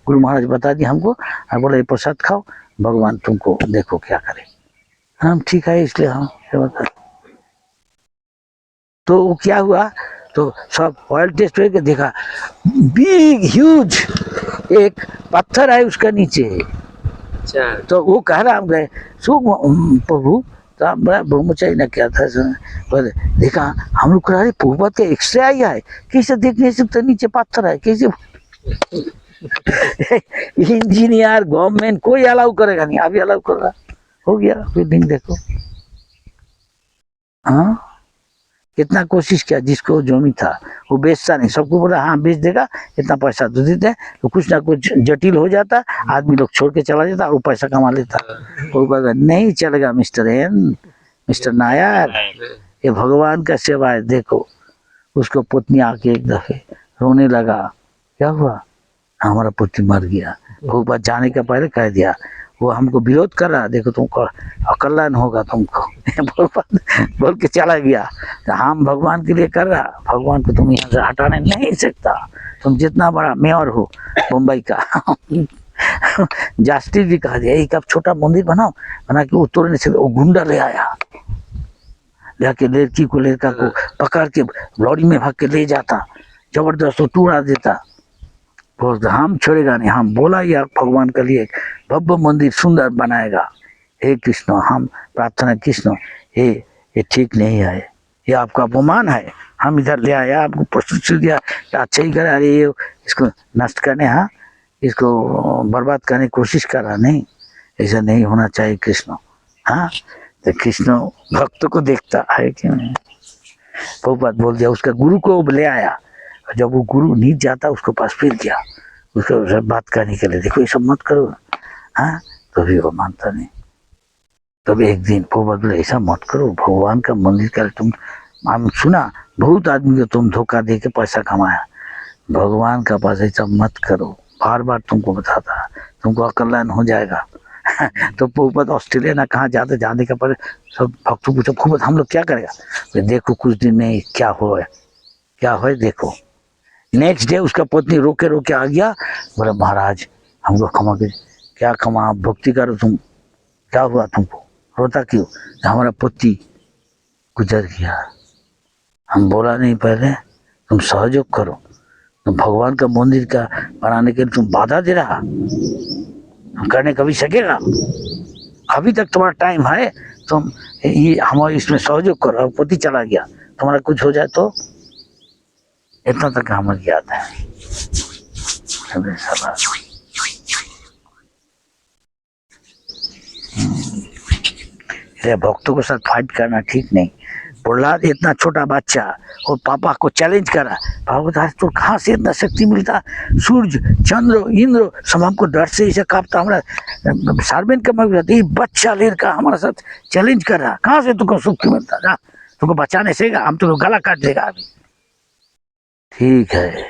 [SPEAKER 1] गुरु महाराज बता दिए हमको, और बोले प्रसाद खाओ, भगवान तुमको देखो क्या करे, हम ठीक है इसलिए हम सेवा कर। तो वो क्या हुआ, तो सब ऑयल टेस्ट करके देखा बिग ह्यूज एक पत्थर है उसका नीचे।
[SPEAKER 5] अच्छा,
[SPEAKER 1] तो वो कह रहा हम गए प्रभु तो बड़ा ब्रह्मचारी ने क्या था पर देखा हम लोग कह रहे प्रभुपाद का एक्सरे आया है, कैसे देखने से तो नीचे पत्थर है कैसे। इंजीनियर गवर्नमेंट कोई अलाउ करेगा नहीं, अभी अलाउ कर रहा हो गया बिल्डिंग देखो। हाँ कितना कोशिश किया, जिसको जमी था वो बेचता नहीं, सबको बोला हाँ बेच देगा इतना पैसा तो देते हैं, तो कुछ ना कुछ जटिल हो जाता, आदमी लोग छोड़ के चला जाता और वो पैसा कमा लेता। वो कहता नहीं चलेगा मिस्टर एन, मिस्टर नायर, ये भगवान का सेवा है। देखो उसको पत्नी आके एक दफे रोने लगा, क्या हुआ, हमारा पुत्र मर गया। वो बात जाने का पहले कह दिया, वो हमको विरोध कर रहा, देखो तुमको कल्याण होगा तुमको। बोल के चला गया। तो हम भगवान के लिए कर रहा, भगवान को तुम यहाँ से हटाने नहीं सकता, तुम जितना बड़ा मेयर हो मुंबई का। जस्टिस भी कहा दिया एक आप छोटा मंदिर बनाओ, बना के वो तोड़ने से वो गुंडा ले आया, लेके लड़की को लड़का को पकड़ के लॉरी में भाग के ले जाता, जबरदस्त वो टूटा देता। बोलते हम छोड़ेगा नहीं, हम बोला यार भगवान के लिए भव्य मंदिर सुंदर बनाएगा। हे कृष्ण हम प्रार्थना कृष्ण ये ठीक नहीं है, ये आपका अपमान है, हम इधर ले आया आपको प्रस्तुत दिया अच्छा ही करा, अरे ये इसको नष्ट करने, हाँ इसको बर्बाद करने की कोशिश कर रहा, नहीं ऐसा नहीं होना चाहिए कृष्ण। हाँ तो कृष्ण भक्त को देखता है कि नहीं, वो बात बोल दिया। उसका गुरु को ले आया, जब वो गुरु नीचे जाता उसको पास फिर गया उसको बात करने के लिए, देखो ये सब मत करो। हाँ तो भी वो मानता नहीं। तब एक दिन वो बोले ऐसा मत करो, भगवान का मंदिर का तुम, हम सुना बहुत आदमी को तुम धोखा दे के पैसा कमाया, भगवान का पास ऐसा मत करो, बार बार तुमको बताता, तुमको अकल्याण हो जाएगा। तो पोपत ऑस्ट्रेलिया ना कहाँ जाते, जाने का पर सब भक्तों पूछो खूब हम लोग क्या करेगा, देखो कुछ दिन में क्या हो देखो। नेक्स्ट डे उसका पत्नी रोके रोके आ गया, बोले महाराज हमको क्षमा कीजिए। क्या क्षमा, भक्ति करो तुम, क्या हुआ तुमको, रोता क्यों, हमारा पति गुजर गया, हम बोला नहीं पहले, तुम सहयोग करो, तुम भगवान का मंदिर का बनाने के लिए तुम बाधा दे रहा, तुम करने कभी सकेगा, अभी तक तुम्हारा टाइम है, तुम ये हमारे इसमें सहयोग करो। पति चला गया, तुम्हारा कुछ हो जाए तो, इतना तक हमें याद है। भक्तों के साथ फाइट करना ठीक नहीं। प्रहलाद इतना छोटा बच्चा और पापा को चैलेंज करा, पापा तो कहाँ से इतना शक्ति मिलता, सूर्य चंद्र इंद्र सब हमको डर से इसे कांपता, हमारा सार्वेन का मत बच्चा लड़का हमारे साथ चैलेंज कर रहा, कहाँ से तुमको शक्ति मिलता, जा तुमको बचाने से हम तुमको गला काट देगा अभी। ठीक है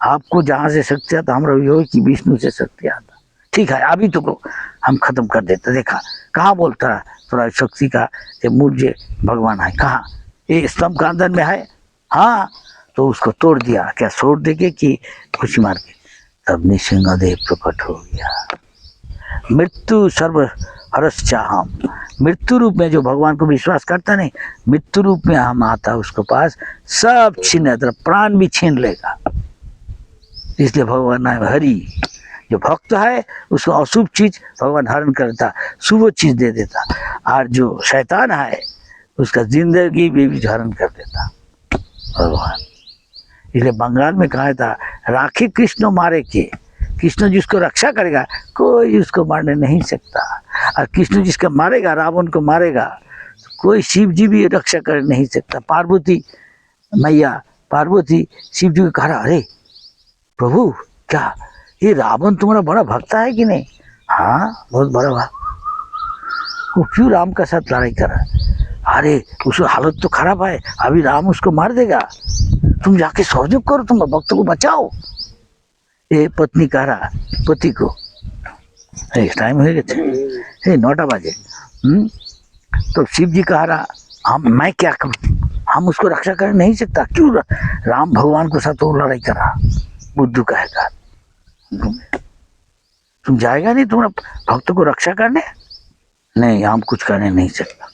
[SPEAKER 1] आपको जहाँ से शक्ति आता, हमारा यो कि विष्णु से शक्ति आता, ठीक है अभी तो हम खत्म कर देते। देखा कहाँ बोलता थोड़ा शक्ति का ये मूल जे भगवान है, कहाँ ये स्तंभ का अंदर में है, हाँ तो उसको तोड़ दिया, क्या छोड़ देके कि खुशी मार के, तब नृसिंहदेव प्रकट हो गया। मृत्यु सर्व हरस चाहम, मृत्यु रूप में जो भगवान को विश्वास करता नहीं, मृत्यु रूप में हम आता उसको पास, सब छीन लेता, प्राण भी छीन लेगा। इसलिए भगवान नाम हरि, जो भक्त है उसको अशुभ चीज भगवान हरण करता, शुभ चीज दे देता, और जो शैतान है उसका जिंदगी भी हरण कर देता भगवान। इसलिए बंगाल में कहा था राखी कृष्ण मारे के, कृष्ण जिसको रक्षा करेगा कोई उसको मारने नहीं सकता, और कृष्ण जिसका मारेगा रावण को मारेगा कोई शिव जी भी रक्षा कर नहीं सकता। पार्वती मैया पार्वती शिव जी को कहा, अरे प्रभु क्या ये रावण तुम्हारा बड़ा भक्त है कि नहीं, हाँ बहुत बड़ा भक्त, वो क्यों राम का साथ लड़ाई कर रहा है, अरे उसकी हालत तो खराब है, अभी राम उसको मार देगा, तुम जाके सहयोग करो, तुम भक्त को बचाओ। ये पत्नी कह रहा पति को, टाइम हो गए 9 बजे, तो शिव जी कह रहा मैं क्या करूं, हम उसको रक्षा कर नहीं सकता, क्यों राम भगवान के साथ वो लड़ाई कर रहा। बुद्धू कहेगा तुम जाएगा नहीं तुम्हारा भक्त को रक्षा करने, नहीं हम कुछ करने नहीं सकता।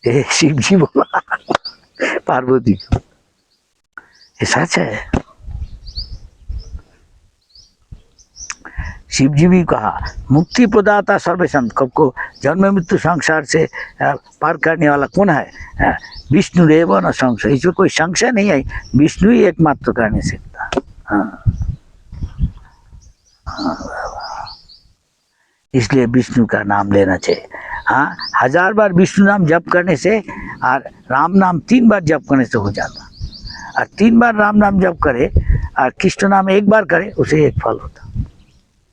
[SPEAKER 1] ये शिव जी बोला पार्वती को, ये सच है। शिव जी भी कहा मुक्ति प्रदाता सर्वेशम, सबको जन्म मृत्यु संसार से पार करने वाला कौन है? विष्णु देव न संशय, इसमें कोई संशय नहीं है, विष्णु ही एकमात्र करने सकता। हाँ, इसलिए विष्णु का नाम लेना चाहिए। हाँ, 1000 बार विष्णु नाम जप करने से और राम नाम 3 बार जप करने से हो जाता, और 3 बार राम नाम जप करे और कृष्ण नाम 1 बार करे उसे 1 फल होता।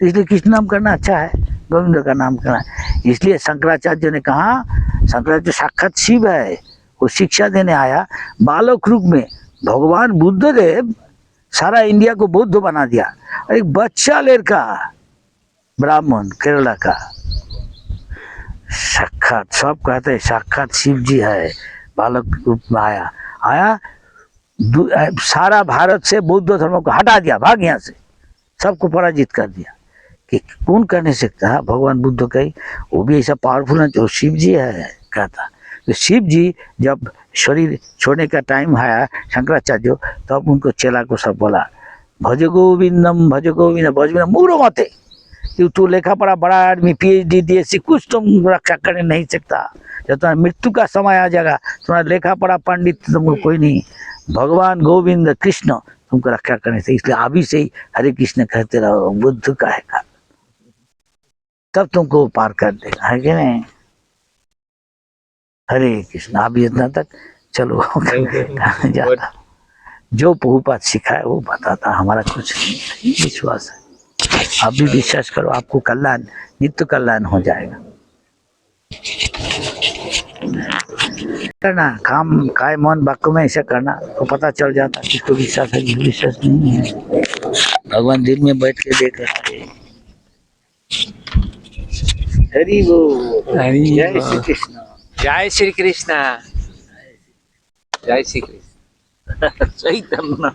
[SPEAKER 1] इसलिए कृष्ण नाम करना अच्छा है, गोविंद का नाम करना है। इसलिए शंकराचार्य ने कहा, शंकराचार्य साक्षात शिव है, वो शिक्षा देने आया बालक रूप में। भगवान बुद्ध देव सारा इंडिया को बौद्ध बना दिया, और एक बच्चा लड़का ब्राह्मण केरला का, साक्षात सब कहते हैं साक्षात शिव जी है, बालक रूप में आया सारा भारत से बौद्ध धर्म को हटा दिया, भाग यहाँ से, सबको पराजित कर दिया। कि कौन कर नहीं सकता? भगवान बुद्ध का ही, वो भी ऐसा पावरफुल है जो शिव जी है कहता। तो शिव जी जब शरीर छोड़ने का टाइम आया शंकराचार्य, तब उनको चेला को सब बोला भज गोविंदम भज गोविंद भज गोविंद मूरो मते, तू लेखा पढ़ा बड़ा आदमी PhD DSc कुछ तुम रक्षा कर नहीं सकता, जब तुम्हारा मृत्यु का समय आ जाएगा तुम्हारा लेखा पढ़ा पंडित तुमको कोई नहीं, भगवान गोविंद कृष्ण तुमको रक्षा करने से, इसलिए अभी से ही हरे कृष्ण कहते रहो, बुद्ध का है, तब तुमको पार कर देगा, है कि नहीं? हरे कृष्ण। अभी इतना तक चलो जाता, जो प्रभुपाद सिखाए वो बताता, हमारा कुछ नहीं, विश्वास है। आप भी विश्वास करो, आपको कल्याण, नित्य कल्याण हो जाएगा। करना काम काय मन वाक्य में ऐसा करना तो पता चल जाता किसको विश्वास है, विश्वास नहीं है। भगवान दिल में बैठ के देख रहा है। हरि बोल, जय श्री कृष्ण,
[SPEAKER 5] जय श्री कृष्ण, जय श्री कृष्ण।
[SPEAKER 7] चैतन्य